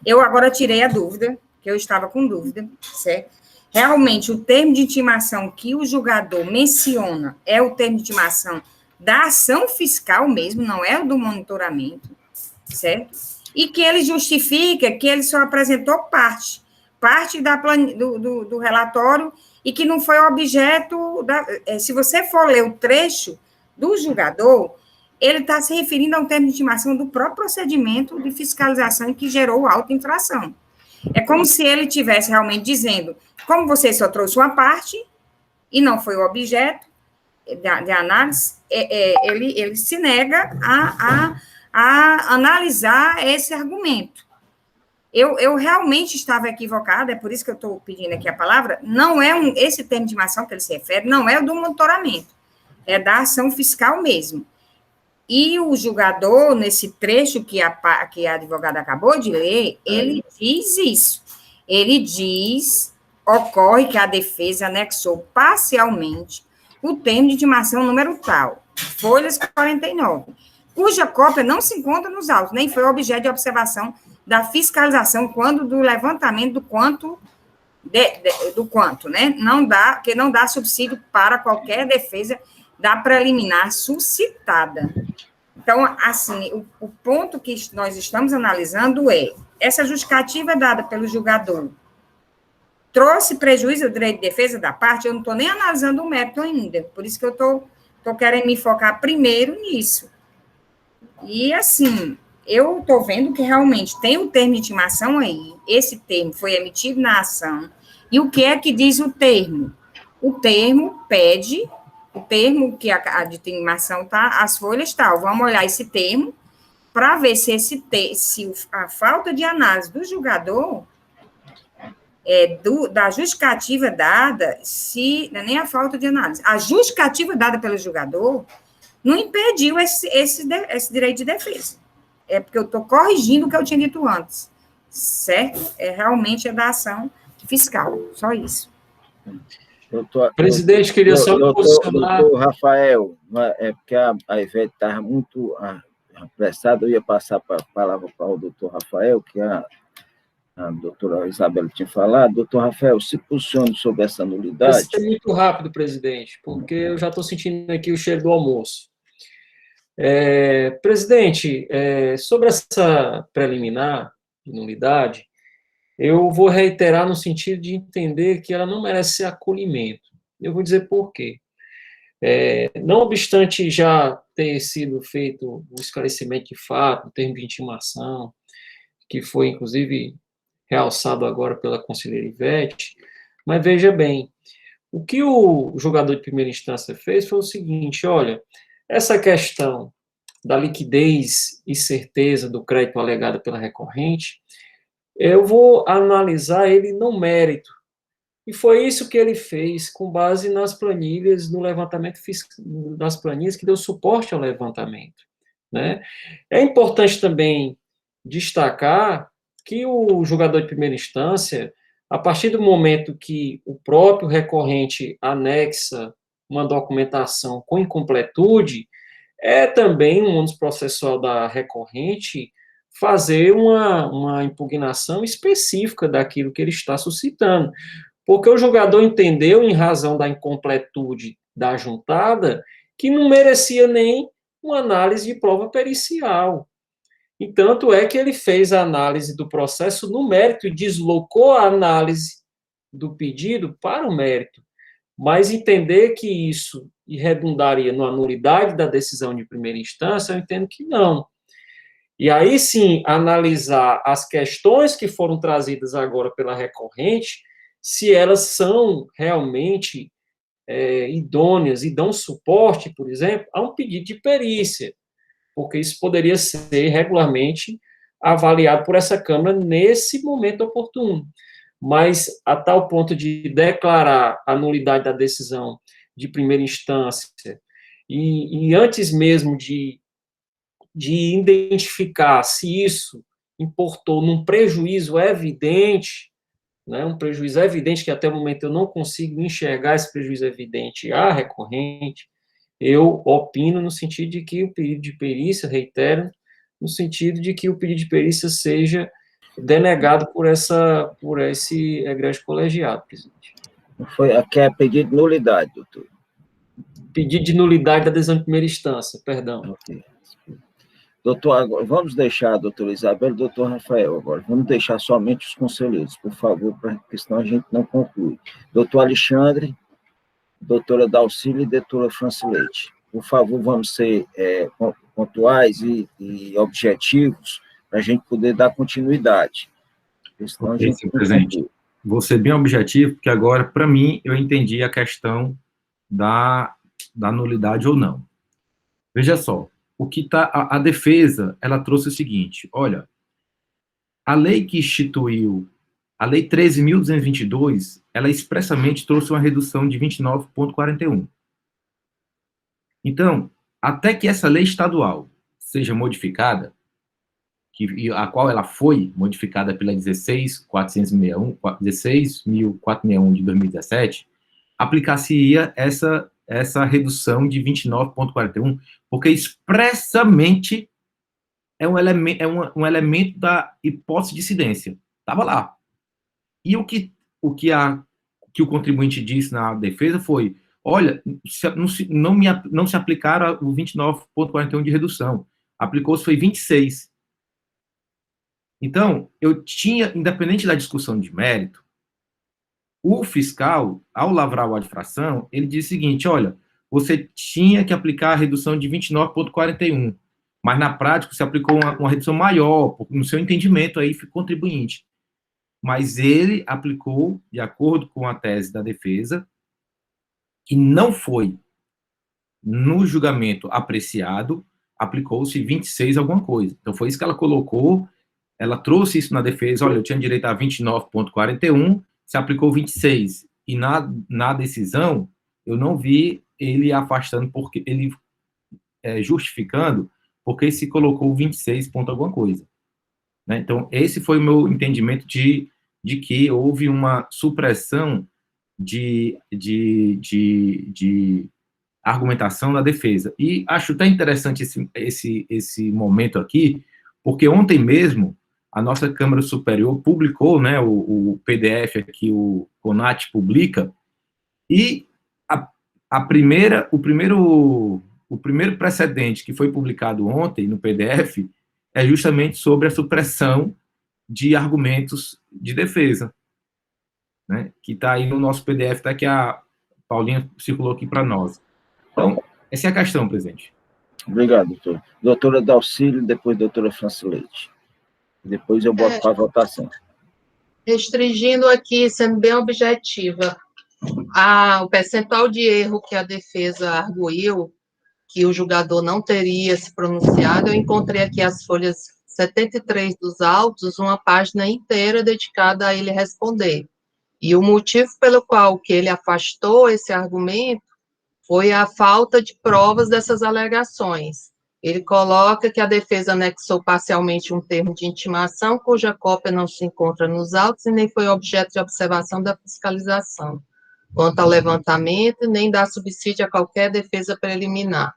eu agora tirei a dúvida, que eu estava com dúvida, certo? Realmente, o termo de intimação que o julgador menciona é o termo de intimação da ação fiscal mesmo, não é o do monitoramento, certo? E que ele justifica que ele só apresentou parte do relatório e que não foi objeto se você for ler o trecho do julgador, ele está se referindo a um termo de intimação do próprio procedimento de fiscalização que gerou a auto-infração. É como se ele estivesse realmente dizendo, como você só trouxe uma parte e não foi o objeto de análise, ele se nega a analisar esse argumento. Eu realmente estava equivocada, é por isso que eu estou pedindo aqui a palavra, não é esse termo de intimação que ele se refere, não é o do monitoramento, é da ação fiscal mesmo. E o julgador, nesse trecho que a advogada acabou de ler, ele diz isso. Ele diz, ocorre que a defesa anexou parcialmente o termo de intimação número tal, folhas 49, cuja cópia não se encontra nos autos, nem foi objeto de observação da fiscalização quando do levantamento do quanto, né? Que não dá subsídio para qualquer defesa da preliminar suscitada. Então, assim, o ponto que nós estamos analisando é essa justificativa dada pelo julgador trouxe prejuízo ao direito de defesa da parte, eu não estou nem analisando o mérito ainda, por isso que eu estou querendo me focar primeiro nisso. E, assim, eu estou vendo que realmente tem o termo de intimação aí, esse termo foi emitido na ação, e o que é que diz o termo? O termo pede, o termo que a de intimação está, as folhas tal, vamos olhar esse termo para ver se a falta de análise do julgador, da justificativa dada, não é nem a falta de análise, a justificativa dada pelo julgador não impediu esse direito de defesa. É porque eu estou corrigindo o que eu tinha dito antes, certo? Realmente é da ação fiscal, só isso. Presidente, queria só posicionar... Doutor Rafael, porque a Ivete estava muito apressada, eu ia passar a palavra para o doutor Rafael, que a doutora Isabela tinha falado. Doutor Rafael, se posicione sobre essa nulidade. Vai ser muito rápido, presidente, porque eu já estou sentindo aqui o cheiro do almoço. Presidente, sobre essa preliminar de nulidade, eu vou reiterar no sentido de entender que ela não merece acolhimento. Eu vou dizer por quê. Não obstante já ter sido feito o esclarecimento de fato, o termo de intimação, que foi, inclusive, realçado agora pela conselheira Ivete, mas veja bem, o que o julgador de primeira instância fez foi o seguinte, olha, essa questão da liquidez e certeza do crédito alegado pela recorrente, eu vou analisar ele no mérito. E foi isso que ele fez com base nas planilhas, no levantamento das planilhas que deu suporte ao levantamento, né? É importante também destacar que o julgador de primeira instância, a partir do momento que o próprio recorrente anexa uma documentação com incompletude, é também um ônus processual da recorrente fazer uma impugnação específica daquilo que ele está suscitando. Porque o julgador entendeu, em razão da incompletude da juntada, que não merecia nem uma análise de prova pericial. E tanto é que ele fez a análise do processo no mérito e deslocou a análise do pedido para o mérito. mas entender que isso redundaria numa nulidade da decisão de primeira instância, eu entendo que não. E aí sim, analisar as questões que foram trazidas agora pela recorrente, se elas são realmente idôneas e dão suporte, por exemplo, a um pedido de perícia, porque isso poderia ser regularmente avaliado por essa Câmara nesse momento oportuno. Mas a tal ponto de declarar a nulidade da decisão de primeira instância e antes mesmo de identificar se isso importou num prejuízo evidente, né, um prejuízo evidente que até o momento eu não consigo enxergar esse prejuízo evidente à recorrente, eu opino no sentido de que o pedido de perícia, reitero, no sentido de que o pedido de perícia seja denegado por esse egrégio colegiado, presidente. Aqui é pedido de nulidade, doutor. Pedido de nulidade da decisão de primeira instância, perdão. Okay. Doutor, agora, vamos deixar a doutora Isabel e o doutor Rafael agora. Vamos deixar somente os conselheiros, por favor, porque senão a gente não conclui. Doutor Alexandre, doutora Dalcília e doutora Francileite. Por favor, vamos ser pontuais e objetivos para a gente poder dar continuidade. Senão okay, senhor presidente. Vou ser bem objetivo, porque agora, para mim, eu entendi a questão da nulidade ou não. Veja só, o que tá, a defesa, ela trouxe o seguinte, olha, a lei que instituiu, a lei 13.222, ela expressamente trouxe uma redução de 29,41. Então, até que essa lei estadual seja modificada, a qual ela foi modificada pela 16.461 de 2017, aplicar-se-ia essa redução de 29,41, porque expressamente é um elemento da hipótese de incidência. Estava lá. E o que o contribuinte disse na defesa foi, olha, não se aplicaram o 29,41 de redução. Aplicou-se foi 26. Então, eu tinha, independente da discussão de mérito, o fiscal, ao lavrar o auto de infração, ele disse o seguinte, olha, você tinha que aplicar a redução de 29,41, mas na prática você aplicou uma redução maior, no seu entendimento aí, contribuinte. Mas ele aplicou, de acordo com a tese da defesa, que não foi no julgamento apreciado, aplicou-se 26 alguma coisa. Então, foi isso que ela colocou, ela trouxe isso na defesa, olha, eu tinha direito a 29,41, se aplicou 26. E na decisão, eu não vi ele afastando, porque ele justificando, porque se colocou 26 ponto alguma coisa. Né? Então, esse foi o meu entendimento de que houve uma supressão de argumentação da defesa. E acho até interessante esse momento aqui, porque ontem mesmo, a nossa Câmara Superior publicou, né, o PDF aqui, o CONAT publica, e o primeiro precedente que foi publicado ontem no PDF é justamente sobre a supressão de argumentos de defesa, né, que está aí no nosso PDF, até que a Paulinha circulou aqui para nós. Então, essa é a questão, presidente. Obrigado, doutor. Doutora Dalcília, depois doutora Francileite. Depois eu boto para a votação. Restringindo aqui, sendo bem objetiva, o percentual de erro que a defesa arguiu, que o julgador não teria se pronunciado, eu encontrei aqui as folhas 73 dos autos, uma página inteira dedicada a ele responder. E o motivo pelo qual que ele afastou esse argumento foi a falta de provas dessas alegações. Ele coloca que a defesa anexou parcialmente um termo de intimação, cuja cópia não se encontra nos autos e nem foi objeto de observação da fiscalização, quanto ao levantamento, nem dá subsídio a qualquer defesa preliminar.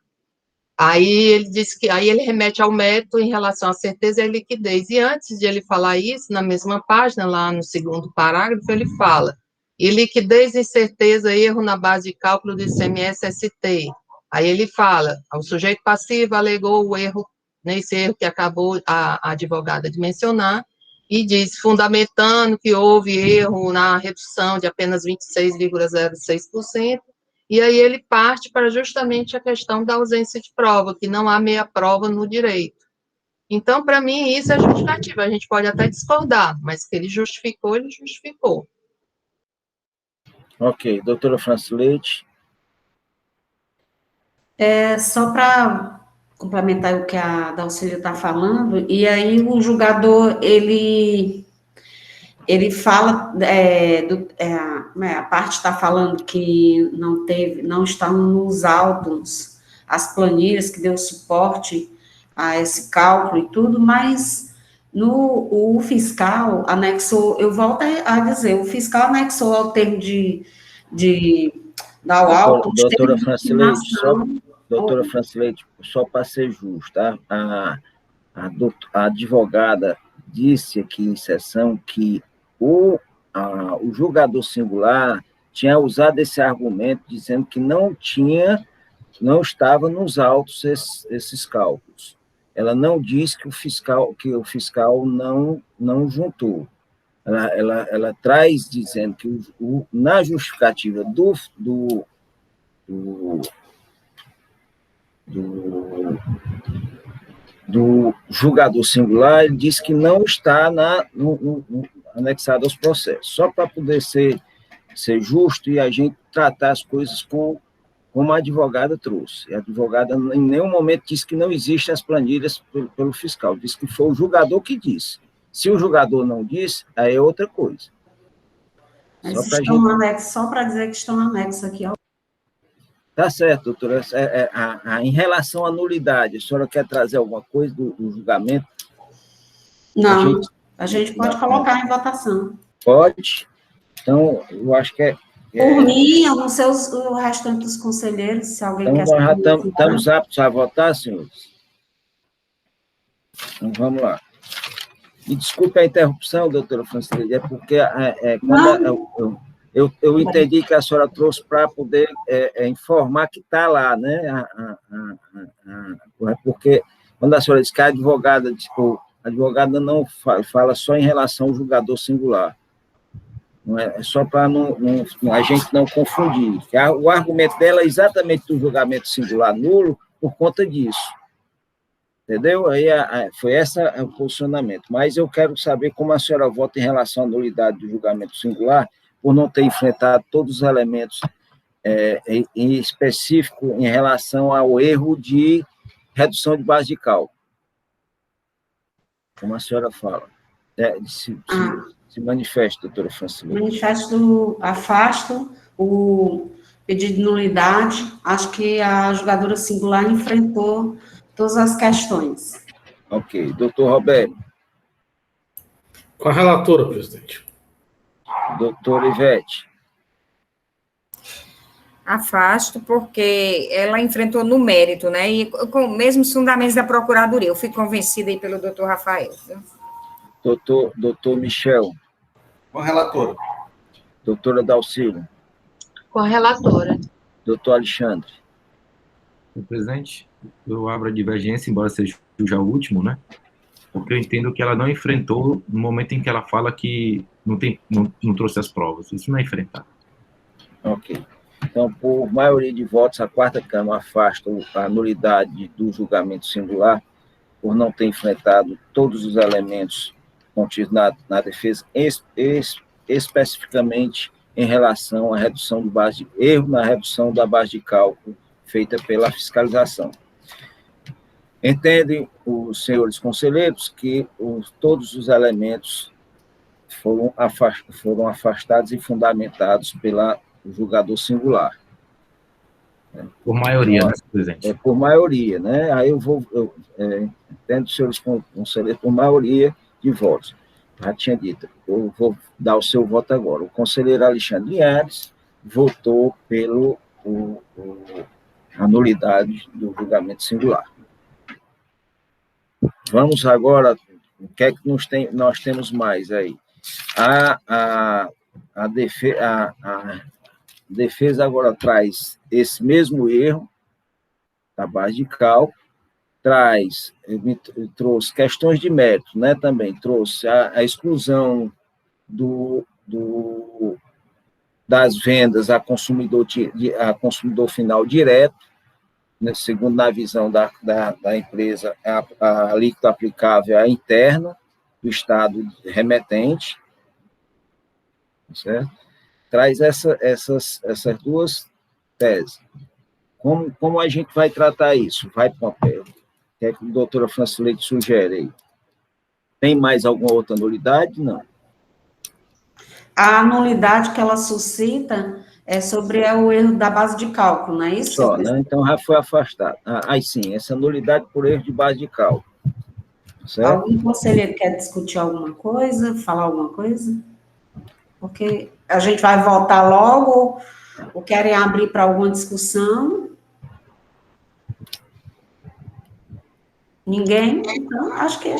Aí ele diz que ele remete ao mérito em relação à certeza e à liquidez. E antes de ele falar isso, na mesma página, lá no segundo parágrafo, ele fala: e liquidez, incerteza, erro na base de cálculo do ICMS-ST. Aí ele fala: o sujeito passivo alegou o erro, nesse erro que acabou a advogada de mencionar, e diz, fundamentando que houve erro na redução de apenas 26,06%, e aí ele parte para justamente a questão da ausência de prova, que não há meia prova no direito. Então, para mim, isso é justificativa. A gente pode até discordar, mas que ele justificou, ele justificou. Ok. Doutora Francis Leite. Só para complementar o que a Dalcília está falando, e aí o julgador, ele fala, a parte está falando que não estão nos autos as planilhas que deu suporte a esse cálculo e tudo, mas o fiscal anexou, eu volto a dizer, o fiscal anexou ao termo de dar o auto. Doutora Francis Leite, doutora Francis Leite, só para ser justo, tá? A advogada disse aqui em sessão que o julgador singular tinha usado esse argumento dizendo que não estava nos autos esses cálculos. Ela não disse que o fiscal não juntou. Ela traz dizendo que na justificativa do julgador singular, ele diz que não está anexado aos processos, só para poder ser justo e a gente tratar as coisas como a advogada trouxe. A advogada em nenhum momento disse que não existem as planilhas pelo fiscal, disse que foi o julgador que disse. Se o julgador não disse, aí é outra coisa. Mas só para dizer que estão anexos aqui, ó. Tá certo, doutora. Em relação à nulidade, a senhora quer trazer alguma coisa do julgamento? Não, a gente pode colocar em votação. Pode. Então, eu acho que Por mim, eu não sei o restante dos conselheiros, se alguém então, quer... Nós já estamos aptos a votar, senhores? Então, vamos lá. Me desculpe a interrupção, doutora Francisca, é porque eu entendi que a senhora trouxe para poder informar que está lá, né? Porque quando a senhora diz que a advogada não fala só em relação ao julgador singular. Não é só para a gente não confundir. O argumento dela é exatamente do julgamento singular nulo por conta disso. Entendeu? Aí foi esse o posicionamento. Mas eu quero saber como a senhora vota em relação à nulidade do julgamento singular, por não ter enfrentado todos os elementos em específico em relação ao erro de redução de base de cálculo. Como a senhora fala. Se manifeste, doutora Francisca. Afasto o pedido de nulidade. Acho que a julgadora singular enfrentou todas as questões. Ok. Doutor Roberto. Com a relatora, presidente. Doutora Ivete. Afasto, porque ela enfrentou no mérito, né? E com os mesmos fundamentos da Procuradoria. Eu fui convencida aí pelo doutor Rafael. Doutor Michel. Com a relatora. Doutora Dalcília. Com a relatora. Doutor Alexandre. Presidente, eu abro a divergência, embora seja já o último, né? Porque eu entendo que ela não enfrentou no momento em que ela fala que não trouxe as provas. Isso não é enfrentar. Ok. Então, por maioria de votos, a quarta Câmara afasta a nulidade do julgamento singular por não ter enfrentado todos os elementos contidos na defesa, especificamente em relação à redução de base de erro na redução da base de cálculo feita pela fiscalização. Entendem os senhores conselheiros que todos os elementos foram afastados e fundamentados pelo julgador singular. Por maioria, né, presidente? Por maioria, né? Aí eu entendo os senhores conselheiros por maioria de votos. Já tinha dito, eu vou dar o seu voto agora. O conselheiro Alexandre Linhares votou pela nulidade do julgamento singular. Vamos agora, o que é que nós temos mais aí? A defesa agora traz esse mesmo erro da base de cálculo, trouxe questões de mérito, né, também trouxe a exclusão das vendas a consumidor final direto, né, segundo na visão da empresa, a alíquota aplicável é interna do Estado remetente, certo? Traz essas duas teses. Como a gente vai tratar isso? Vai para o papel. O que é que a doutora Francileide sugere aí? Tem mais alguma outra nulidade? Não. A nulidade que ela suscita é sobre o erro da base de cálculo, não é isso? Só, né? Então já foi afastado. Aí sim, essa nulidade por erro de base de cálculo. Certo? Algum conselheiro quer discutir alguma coisa, falar alguma coisa? Porque a gente vai voltar logo, ou querem abrir para alguma discussão? Ninguém? Então, acho que...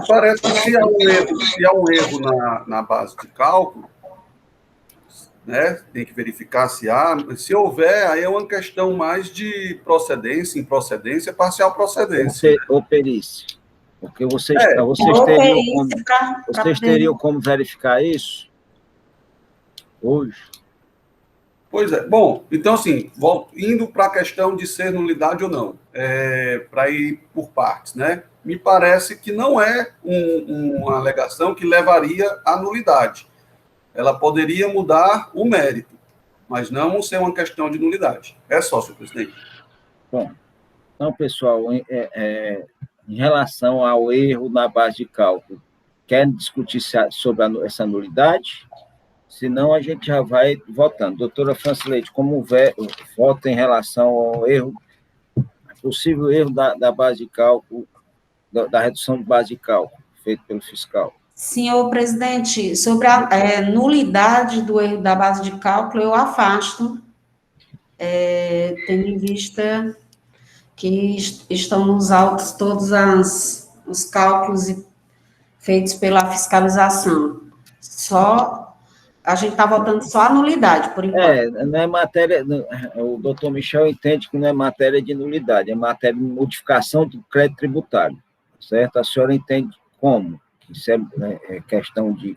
Parece que se há um erro na base de cálculo, né, tem que verificar se há. Se houver, aí é uma questão mais de procedência, improcedência, parcial procedência. Ou perícia. Porque vocês teriam como verificar isso hoje? Pois é. Bom, então, assim, indo para a questão de ser nulidade ou não, para ir por partes, né? Me parece que não é uma alegação que levaria à nulidade. Ela poderia mudar o mérito, mas não ser uma questão de nulidade. É só, senhor presidente. Bom, então, pessoal, em relação ao erro na base de cálculo, querem discutir sobre essa nulidade? Senão, a gente já vai votando. Doutora Francileide, como vota em relação ao erro, possível erro da base de cálculo, da redução de base de cálculo, feito pelo fiscal? Senhor presidente, sobre a nulidade do erro da base de cálculo, eu afasto, tendo em vista que estão nos autos todos os cálculos feitos pela fiscalização. A gente está votando só a nulidade, por enquanto. Não é matéria, o doutor Michel entende que não é matéria de nulidade, é matéria de modificação do crédito tributário, certo? A senhora entende como? Isso é questão de...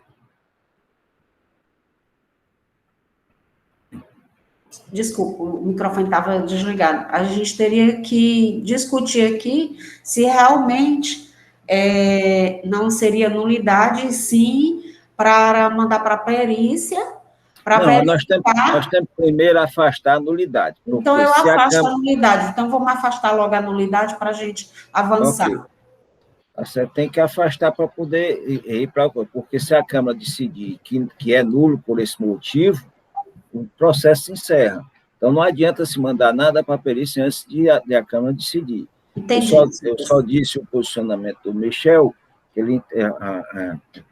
Desculpa, o microfone estava desligado. A gente teria que discutir aqui se realmente não seria nulidade, sim, para mandar para a perícia, para verificar... Nós temos primeiro afastar a nulidade. Então, eu afasto a nulidade. Então, vamos afastar logo a nulidade para a gente avançar. Okay. Você tem que afastar para poder ir para... Porque se a Câmara decidir que é nulo por esse motivo, o processo se encerra. Então, não adianta se mandar nada para a perícia antes de a Câmara decidir. Entendi. Eu só disse o posicionamento do Michel, que ele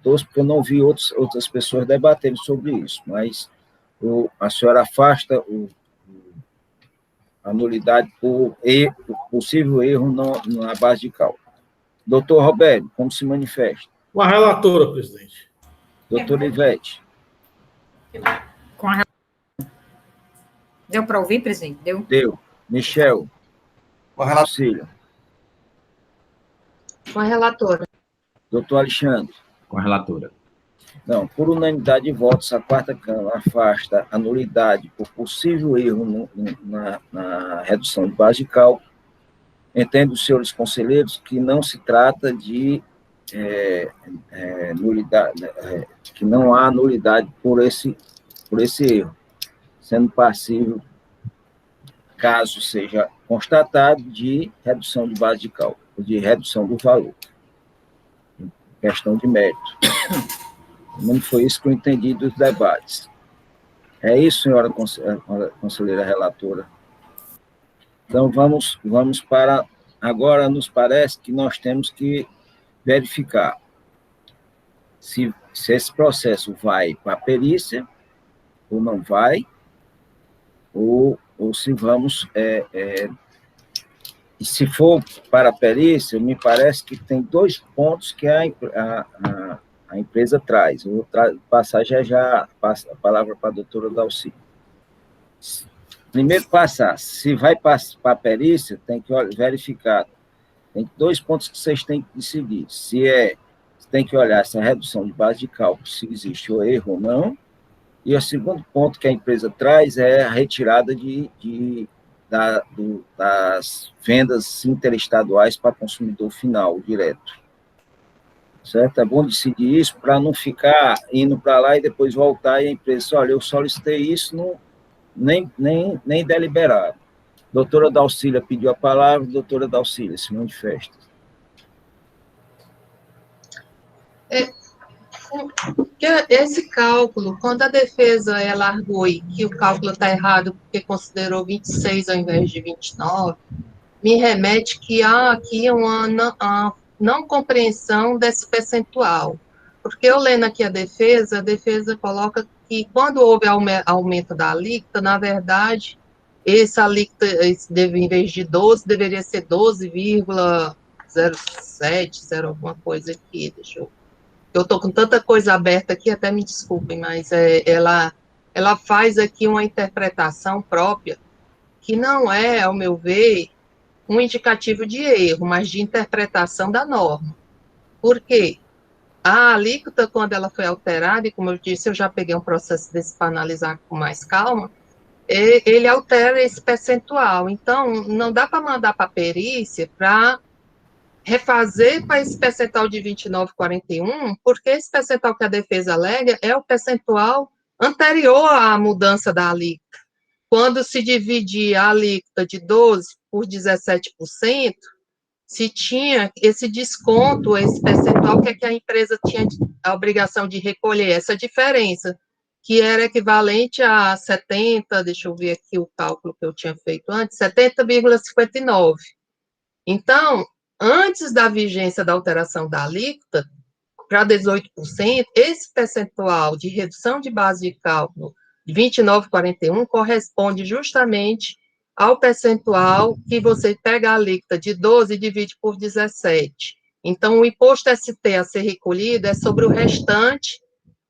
porque eu não vi outras pessoas debaterem sobre isso, mas a senhora afasta a nulidade por possível erro na base de cálculo. Doutor Roberto, como se manifesta? Com a relatora, presidente. Doutor Ivete. Com a... Deu para ouvir, presidente? Deu. Michel. Com a relatora. Com a relatora. Doutor Alexandre. Com a relatora. Não, por unanimidade de votos, a quarta Câmara afasta a nulidade por possível erro na redução de base de cálculo. Entendo os senhores conselheiros que não se trata de nulidade, que não há nulidade por esse erro, sendo passível, caso seja constatado, de redução de base de cálculo, de redução do valor. Questão de mérito. Não foi isso que eu entendi dos debates. É isso, senhora conselheira relatora. Então, vamos para... Agora, nos parece que nós temos que verificar se esse processo vai para a perícia ou não vai, ou se vamos... E se for para a perícia, me parece que tem 2 pontos que a empresa traz. Eu vou passar já passo a palavra para a doutora Dalci. Primeiro, se vai para a perícia, tem que verificar Tem 2 pontos que vocês têm que decidir. Você tem que olhar se a redução de base de cálculo, se existe o erro ou não. E o segundo ponto que a empresa traz é a retirada das vendas interestaduais para consumidor final, direto. Certo? É bom decidir isso para não ficar indo para lá e depois voltar e a empresa, olha, eu solicitei isso, nem deliberaram. Doutora Dalcília pediu a palavra, doutora Dalcília, se manifesta. Esse cálculo, quando a defesa largou e que o cálculo está errado porque considerou 26 ao invés de 29, me remete que há aqui uma não compreensão desse percentual. Porque eu lendo aqui a defesa coloca que quando houve aumento da alíquota, na verdade, essa alíquota, em vez de 12, deveria ser 12,07, 0 alguma coisa aqui, deixa eu... Eu estou com tanta coisa aberta aqui, até me desculpem, mas ela faz aqui uma interpretação própria, que não é, ao meu ver, um indicativo de erro, mas de interpretação da norma. Por quê? A alíquota, quando ela foi alterada, e como eu disse, eu já peguei um processo desse para analisar com mais calma, ele altera esse percentual. Então, não dá para mandar para a perícia para refazer para esse percentual de 29,41, porque esse percentual que a defesa alega é o percentual anterior à mudança da alíquota. Quando se dividir a alíquota de 12 por 17%, se tinha esse desconto, esse percentual que a empresa tinha a obrigação de recolher, essa diferença, que era equivalente a 70, deixa eu ver aqui o cálculo que eu tinha feito antes, 70,59. Então, antes da vigência da alteração da alíquota, para 18%, esse percentual de redução de base de cálculo de 29,41 corresponde justamente ao percentual que você pega a alíquota de 12 e divide por 17. Então, o imposto ST a ser recolhido é sobre o restante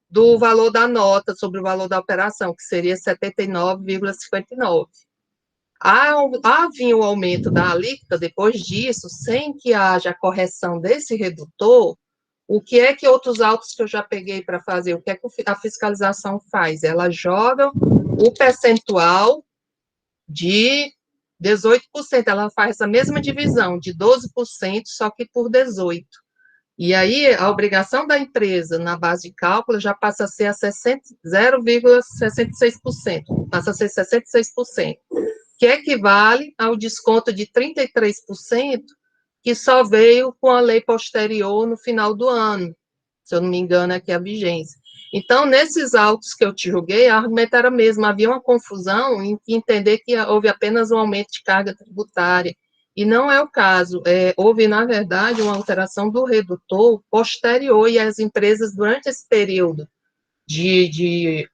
do valor da nota, sobre o valor da operação, que seria 79,59. Havia o aumento da alíquota depois disso, sem que haja a correção desse redutor. O que é que outros autos que eu já peguei para fazer? O que é que a fiscalização faz? Ela joga o percentual de 18%, ela faz a mesma divisão de 12%, só que por 18%. E aí, a obrigação da empresa na base de cálculo já passa a ser a 0,66%, passa a ser 66%. Que equivale ao desconto de 33%, que só veio com a lei posterior no final do ano, se eu não me engano, aqui a vigência. Então, nesses autos que eu te julguei, a argumento era mesmo, havia uma confusão em entender que houve apenas um aumento de carga tributária, e não é o caso. Houve, na verdade, uma alteração do redutor posterior, e as empresas, durante esse período de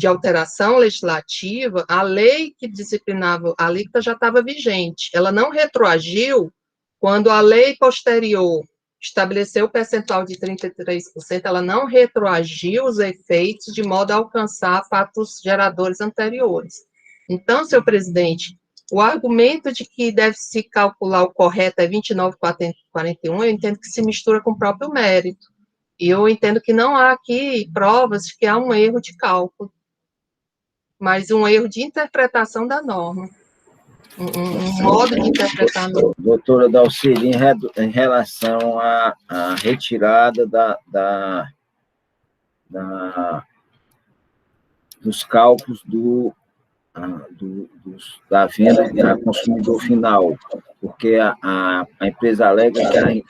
alteração legislativa, a lei que disciplinava a alíquota já estava vigente. Ela não retroagiu quando a lei posterior estabeleceu o percentual de 33%, ela não retroagiu os efeitos de modo a alcançar fatos geradores anteriores. Então, senhor presidente, o argumento de que deve-se calcular o correto é 29,41, eu entendo que se mistura com o próprio mérito. E eu entendo que não há aqui provas de que há um erro de cálculo, mas um erro de interpretação da norma. Um modo de interpretar a norma. Doutora Dalcília, em relação à retirada dos cálculos da venda para consumidor final, porque a empresa alega que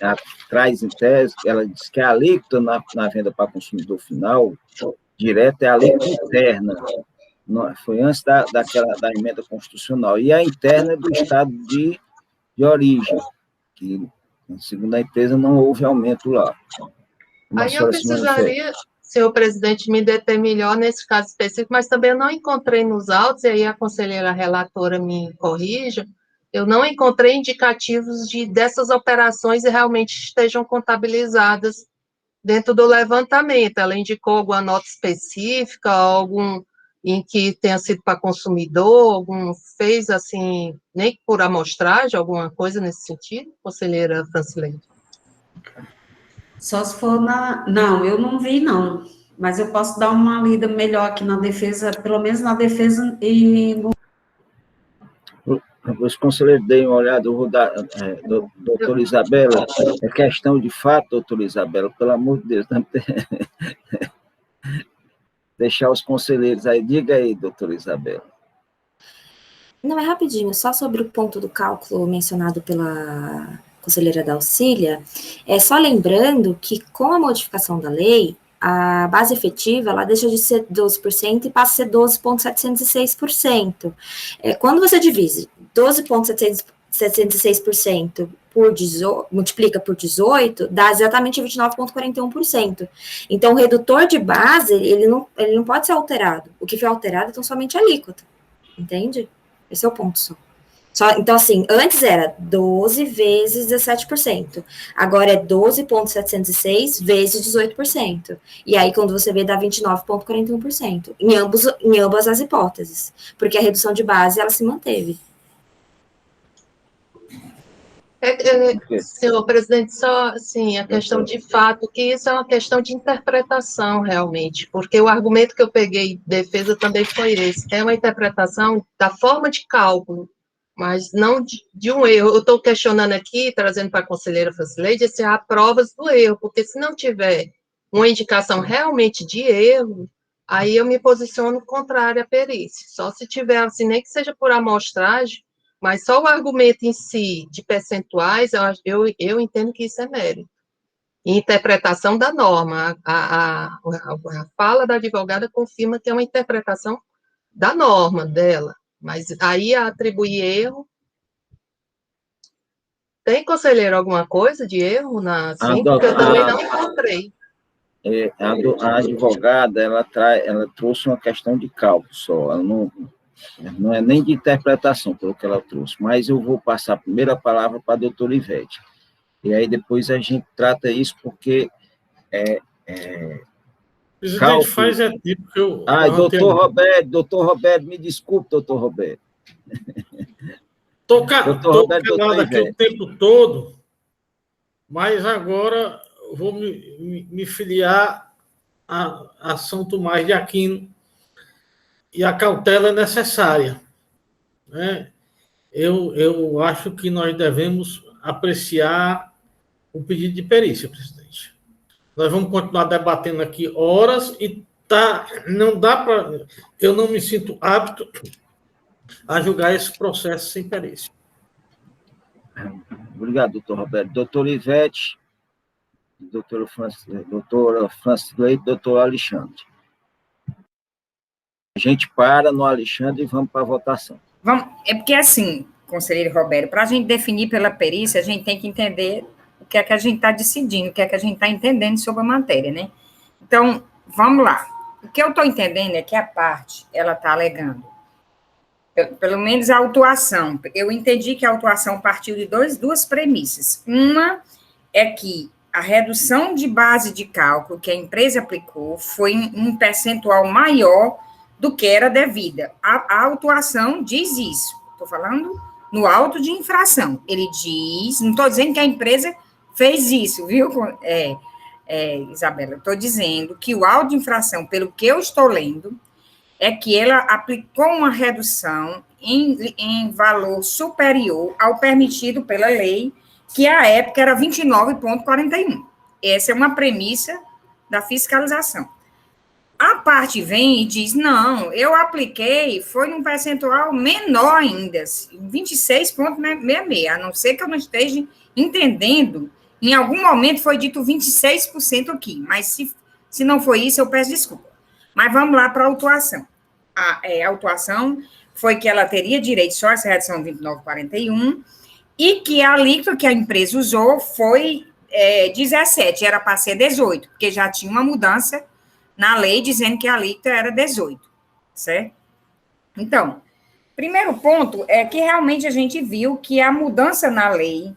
traz em tese, ela diz que a alíquota na venda para consumidor final, direta, é a alíquota interna, foi antes da emenda constitucional, e a interna é do estado de origem, que, segundo a empresa, não houve aumento lá. Aí eu precisaria, senhor presidente, me deter melhor nesse caso específico, mas também eu não encontrei nos autos, e aí a conselheira relatora me corrija, eu não encontrei indicativos dessas operações realmente estejam contabilizadas dentro do levantamento. Ela indicou alguma nota específica, algum em que tenha sido para consumidor, fez assim, nem por amostragem, alguma coisa nesse sentido, conselheira Francileide? Só se for Não, eu não vi, não. Mas eu posso dar uma lida melhor aqui na defesa, pelo menos na defesa e no... Os conselheiros deem uma olhada, eu vou dar, doutora Isabela, é questão de fato, doutora Isabela, pelo amor de Deus, não deixar os conselheiros aí. Diga aí, doutora Isabela. Não, é rapidinho, só sobre o ponto do cálculo mencionado pela conselheira Dalcília, só lembrando que com a modificação da lei, a base efetiva, ela deixa de ser 12% e passa a ser 12,706%. Quando você divide 12,706% multiplica por 18, dá exatamente 29,41%. Então, o redutor de base, ele não pode ser alterado. O que foi alterado, então, somente a alíquota. Entende? Esse é o ponto só. Então, assim, antes era 12 vezes 17%. Agora é 12,706 vezes 18%. E aí, quando você vê, dá 29,41%. Em ambas as hipóteses. Porque a redução de base, ela se manteve. Senhor presidente, só assim, a questão de fato, que isso é uma questão de interpretação, realmente, porque o argumento que eu peguei de defesa também foi esse, é uma interpretação da forma de cálculo, mas não de um erro. Eu estou questionando aqui, trazendo para a conselheira Francileide, se há provas do erro, porque se não tiver uma indicação realmente de erro, aí eu me posiciono contrário à perícia, só se tiver, assim, nem que seja por amostragem, mas só o argumento em si, de percentuais, eu entendo que isso é mérito. Interpretação da norma. A fala da advogada confirma que é uma interpretação da norma dela. Mas aí atribuir erro. Tem, conselheiro, alguma coisa de erro assim? Porque eu também não encontrei. A advogada, ela trouxe uma questão de cálculo só, ela não é nem de interpretação, pelo que ela trouxe, mas eu vou passar a primeira palavra para a doutora Ivete, e aí depois a gente trata isso, porque Presidente, cálculo... faz tipo que eu... doutor Roberto, me desculpe, doutor Roberto. Estou calado aqui o tempo todo, mas agora vou me filiar a São Tomás de Aquino, e a cautela é necessária. Né? Eu acho que nós devemos apreciar o pedido de perícia, presidente. Nós vamos continuar debatendo aqui horas e não dá para... Eu não me sinto apto a julgar esse processo sem perícia. Obrigado, doutor Roberto. Doutor Ivete, doutora Francileide, doutor Alexandre. A gente para no Alexandre e vamos para a votação. É porque, assim, conselheiro Roberto, para a gente definir pela perícia, a gente tem que entender o que é que a gente está decidindo, o que é que a gente está entendendo sobre a matéria, né? Então, vamos lá. O que eu estou entendendo é que a parte, ela está alegando, pelo menos a autuação, eu entendi que a autuação partiu de duas premissas. Uma é que a redução de base de cálculo que a empresa aplicou foi um percentual maior do que era devida. A autuação diz isso. Estou falando no auto de infração. Ele diz, não estou dizendo que a empresa fez isso, viu, Isabela? Estou dizendo que o auto de infração, pelo que eu estou lendo, é que ela aplicou uma redução em valor superior ao permitido pela lei, que à época era 29,41. Essa é uma premissa da fiscalização. A parte vem e diz, não, eu apliquei, foi num percentual menor ainda, 26,66, a não ser que eu não esteja entendendo, em algum momento foi dito 26% aqui, mas se não foi isso, eu peço desculpa. Mas vamos lá para a autuação. A autuação foi que ela teria direito só a essa redução de 29,41 e que a alíquota que a empresa usou foi 17, era para ser 18, porque já tinha uma mudança na lei dizendo que a alíquota era 18, certo? Então, primeiro ponto é que realmente a gente viu que a mudança na lei,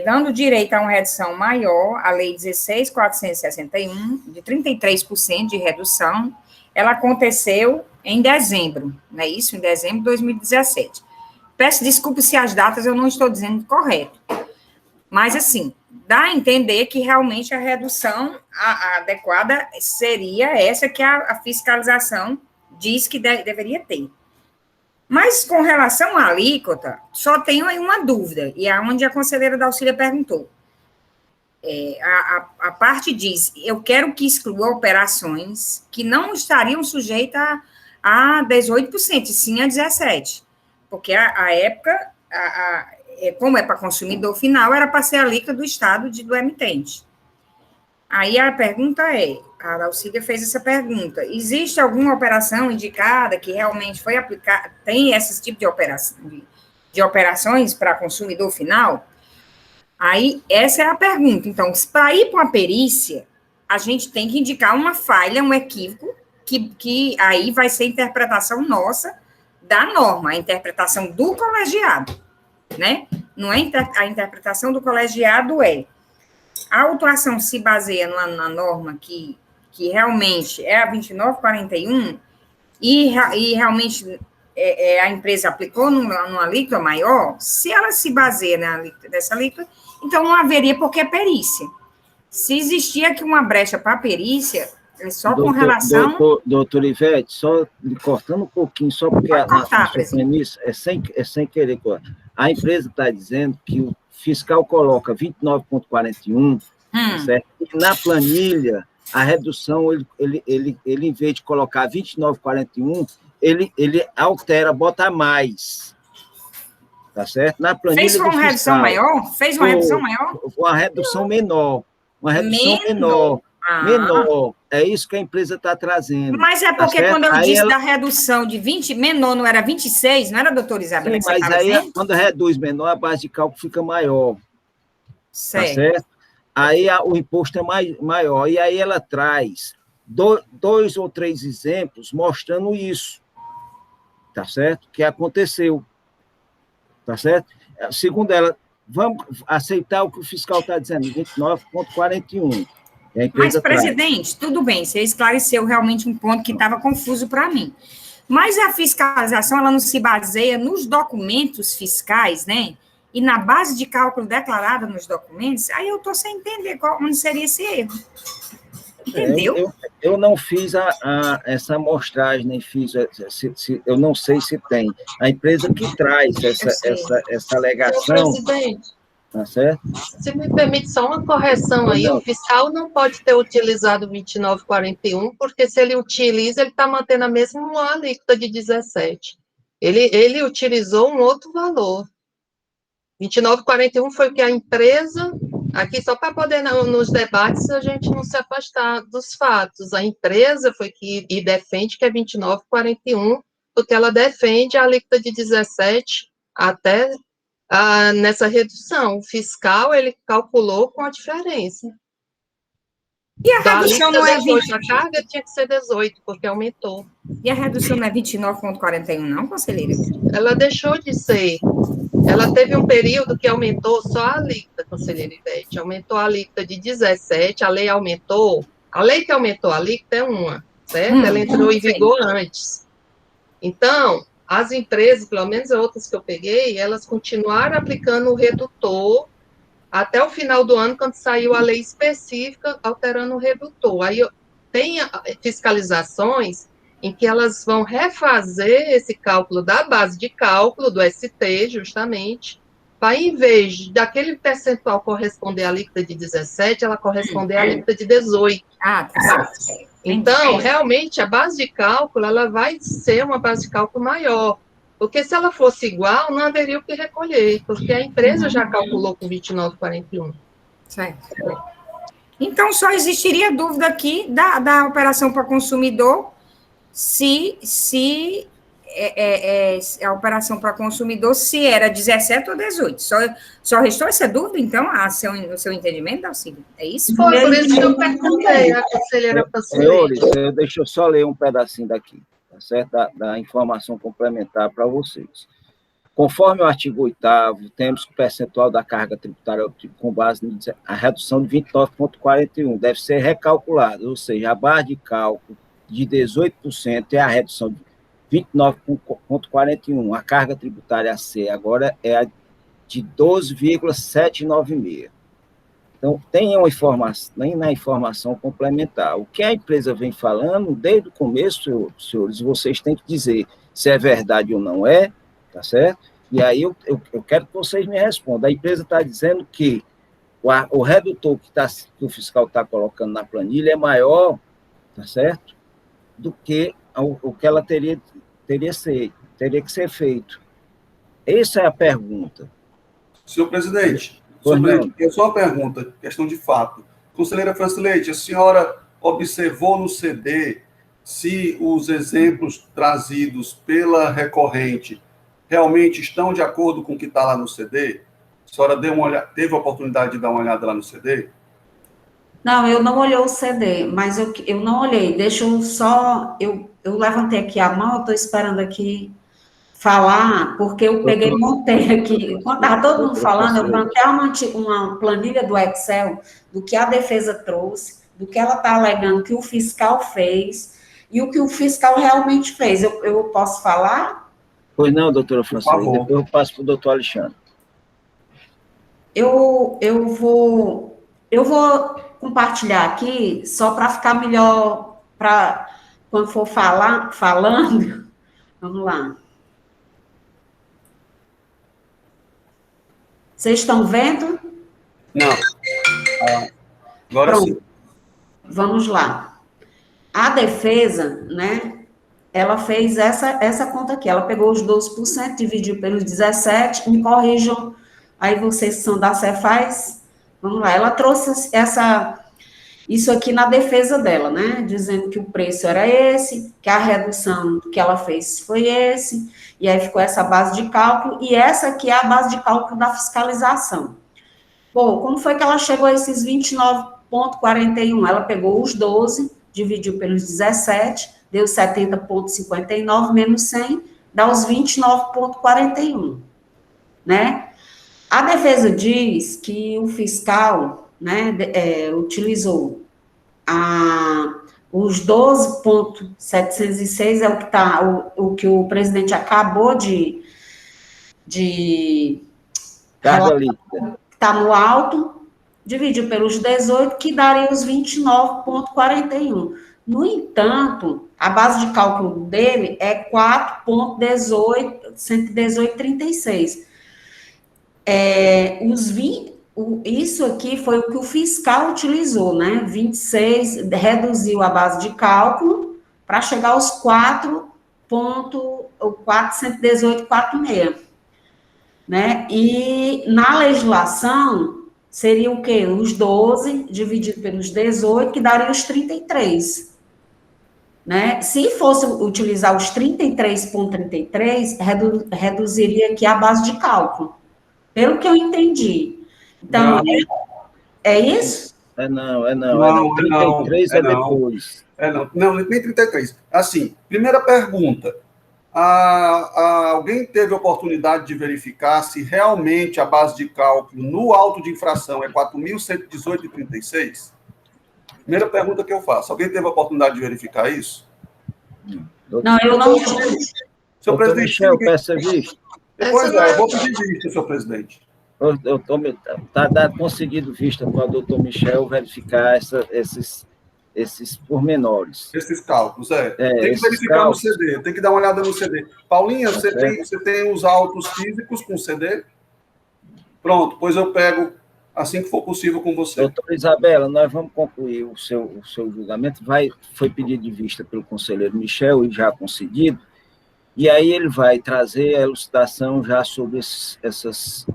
dando direito a uma redução maior, a lei 16.461, de 33% de redução, ela aconteceu em dezembro, não é isso? Em dezembro de 2017. Peço desculpa se as datas eu não estou dizendo correto. Mas, assim, dá a entender que realmente a redução adequada seria essa que a fiscalização diz que deveria ter. Mas, com relação à alíquota, só tenho aí uma dúvida, e é onde a conselheira Dalcília perguntou. A parte diz, eu quero que exclua operações que não estariam sujeitas a 18%, e sim a 17%, porque a época, como é para consumidor final, era para ser a alíquota do Estado do emitente. Aí a pergunta a Dalcília fez essa pergunta, existe alguma operação indicada que realmente foi aplicada, tem esse tipo de operações para consumidor final? Aí, essa é a pergunta. Então, para ir para uma perícia, a gente tem que indicar uma falha, um equívoco, que aí vai ser a interpretação nossa da norma, a interpretação do colegiado, né? Não é a interpretação do colegiado a autuação se baseia na norma que realmente é a 2941 e realmente a empresa aplicou numa alíquota maior, se ela se baseia nessa alíquota, então não haveria por que perícia. Se existia aqui uma brecha para perícia, é só com relação... Doutor Ivete, só me cortando um pouquinho, só porque a sua premissa é sem querer. A empresa está dizendo que o fiscal coloca 29,41, certo? E na planilha, a redução, ele em vez de colocar 29,41, ele altera, bota mais. Tá certo? Na planilha Fez uma redução maior? Fez uma redução maior? Uma redução menor. Uma redução menor. Menor. É isso que a empresa está trazendo. Mas é porque quando eu disse da redução de 20, menor não era 26, não era, doutora Isabela? Sim, mas aí, quando reduz menor, a base de cálculo fica maior. Certo. Tá certo? Aí o imposto é maior. E aí ela traz 2 ou 3 exemplos mostrando isso. Tá certo? Que aconteceu. Tá certo? Segundo ela, vamos aceitar o que o fiscal está dizendo, 29,41. Mas, presidente, tudo bem, você esclareceu realmente um ponto que estava confuso para mim. Mas a fiscalização, ela não se baseia nos documentos fiscais, né? E na base de cálculo declarada nos documentos, aí eu estou sem entender onde seria esse erro. Entendeu? Eu não fiz essa amostragem, nem fiz, eu não sei se tem. A empresa que traz essa alegação... Presidente, tá certo? Se me permite só uma correção aí, o fiscal não pode ter utilizado 29,41, porque se ele utiliza, ele está mantendo a mesma alíquota de 17. Ele utilizou um outro valor. 29,41 foi o que a empresa... Aqui, só para poder, nos debates, a gente não se afastar dos fatos. A empresa foi que defende que é 29,41, porque ela defende a alíquota de 17 até nessa redução. O fiscal, ele calculou com a diferença. E a redução não é 20? A carga tinha que ser 18, porque aumentou. E a redução não é 29,41, não, conselheira? Ela deixou de ser. Ela teve um período que aumentou só a alíquota, conselheira Ivete. Aumentou a alíquota de 17, a lei aumentou. A lei que aumentou a alíquota é uma, certo? Ela entrou em vigor antes. Então, as empresas, pelo menos outras que eu peguei, elas continuaram aplicando o redutor até o final do ano, quando saiu a lei específica alterando o redutor. Aí tem fiscalizações em que elas vão refazer esse cálculo da base de cálculo, do ST, justamente, para, em vez daquele percentual corresponder à alíquota de 17, ela corresponder à alíquota de 18. Tá certo. Então, realmente, a base de cálculo, ela vai ser uma base de cálculo maior, porque se ela fosse igual, não haveria o que recolher, porque a empresa já calculou com 29,41. Certo. Então, só existiria dúvida aqui da operação para consumidor, se a operação para consumidor, se era 17 ou 18. Só restou essa dúvida, então, no seu entendimento, Dalcília? É isso? Foi por isso que eu perguntei à conselheira Senhores, deixa eu só ler um pedacinho daqui, tá certo? Da informação complementar para vocês. Conforme o artigo 8º, temos que o percentual da carga tributária com base na redução de 29,41 deve ser recalculado, ou seja, a base de cálculo de 18% é a redução 29,41. A carga tributária a C agora é a de 12,796. Então, tem uma informação, nem na informação complementar. O que a empresa vem falando, desde o começo, senhores, vocês têm que dizer se é verdade ou não é, tá certo? E aí eu quero que vocês me respondam. A empresa está dizendo que o redutor que o fiscal está colocando na planilha é maior, tá certo? Do que o que ela teria que ser feito. Essa é a pergunta. Senhor presidente, é só uma pergunta, questão de fato. Conselheira Francileite, a senhora observou no CD se os exemplos trazidos pela recorrente realmente estão de acordo com o que está lá no CD? A senhora teve a oportunidade de dar uma olhada lá no CD? Não, eu não olhei o CD, mas eu não olhei. Deixa eu só... Eu levantei aqui a mão, eu estou esperando aqui falar, porque eu peguei e montei aqui. Enquanto estava todo mundo falando, eu montei uma planilha do Excel do que a defesa trouxe, do que ela está alegando que o fiscal fez e o que o fiscal realmente fez. Eu posso falar? Pois não, doutora Francine, depois eu passo para o doutor Alexandre. Eu vou compartilhar aqui, só para ficar melhor, para quando for falando, vamos lá. Vocês estão vendo? Não. Agora pronto. Sim. Vamos lá. A defesa, né, ela fez essa conta aqui, ela pegou os 12%, dividiu pelos 17%, me corrijam, aí vocês que são da Cefaz, vamos lá, ela trouxe isso aqui na defesa dela, né, dizendo que o preço era esse, que a redução que ela fez foi esse, e aí ficou essa base de cálculo, e essa aqui é a base de cálculo da fiscalização. Bom, como foi que ela chegou a esses 29,41? Ela pegou os 12, dividiu pelos 17, deu 70,59, menos 100, dá os 29,41, né? A defesa diz que o fiscal, né, utilizou os 12,706 é o que o que o presidente acabou de carga líquida. Está no alto, dividiu pelos 18, que daria os 29,41. No entanto, a base de cálculo dele é 118,36. Isso aqui foi o que o fiscal utilizou, né? 26, reduziu a base de cálculo para chegar aos 4,118,46, né? E na legislação seria o quê? Os 12 dividido pelos 18, que daria os 33, né? Se fosse utilizar os 33,33, reduziria aqui a base de cálculo, pelo que eu entendi. Então, é isso? Não, 33 é depois. Não, nem 33. Assim, primeira pergunta. Alguém teve a oportunidade de verificar se realmente a base de cálculo no auto de infração é 4.118,36? Primeira pergunta que eu faço. Alguém teve a oportunidade de verificar isso? Não, eu não tive. Senhor presidente, Michel, peça vista. Pois é, eu vou pedir vista, senhor presidente. Está conseguido vista para o doutor Michel verificar esses pormenores. Esses cálculos, tem que verificar cálculos. No CD, tem que dar uma olhada no CD. Paulinha, você tem os autos físicos com CD? Pronto, pois eu pego assim que for possível com você. Doutora Isabela, nós vamos concluir o seu julgamento. Foi pedido de vista pelo conselheiro Michel e já concedido, e aí ele vai trazer a elucidação já sobre esses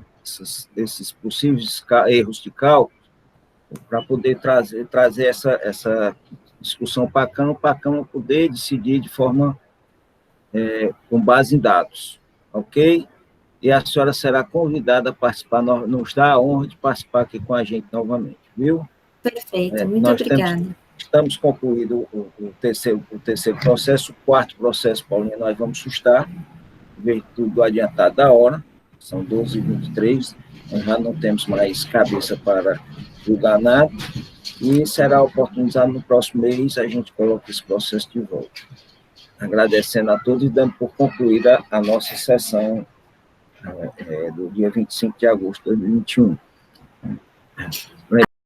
possíveis erros de cálculo, para poder trazer essa discussão para a Câmara poder decidir de forma com base em dados, ok? E a senhora será convidada a participar, nos dá a honra de participar aqui com a gente novamente, viu? Perfeito, muito obrigada. Estamos concluído o terceiro processo, o quarto processo, Paulinha, nós vamos sustar, em virtude do adiantado da hora, são 12h23, nós já não temos mais cabeça para julgar nada, e será oportunizado no próximo mês, a gente coloca esse processo de volta. agradecendo a todos e dando por concluída a nossa sessão do dia 25 de agosto de 2021.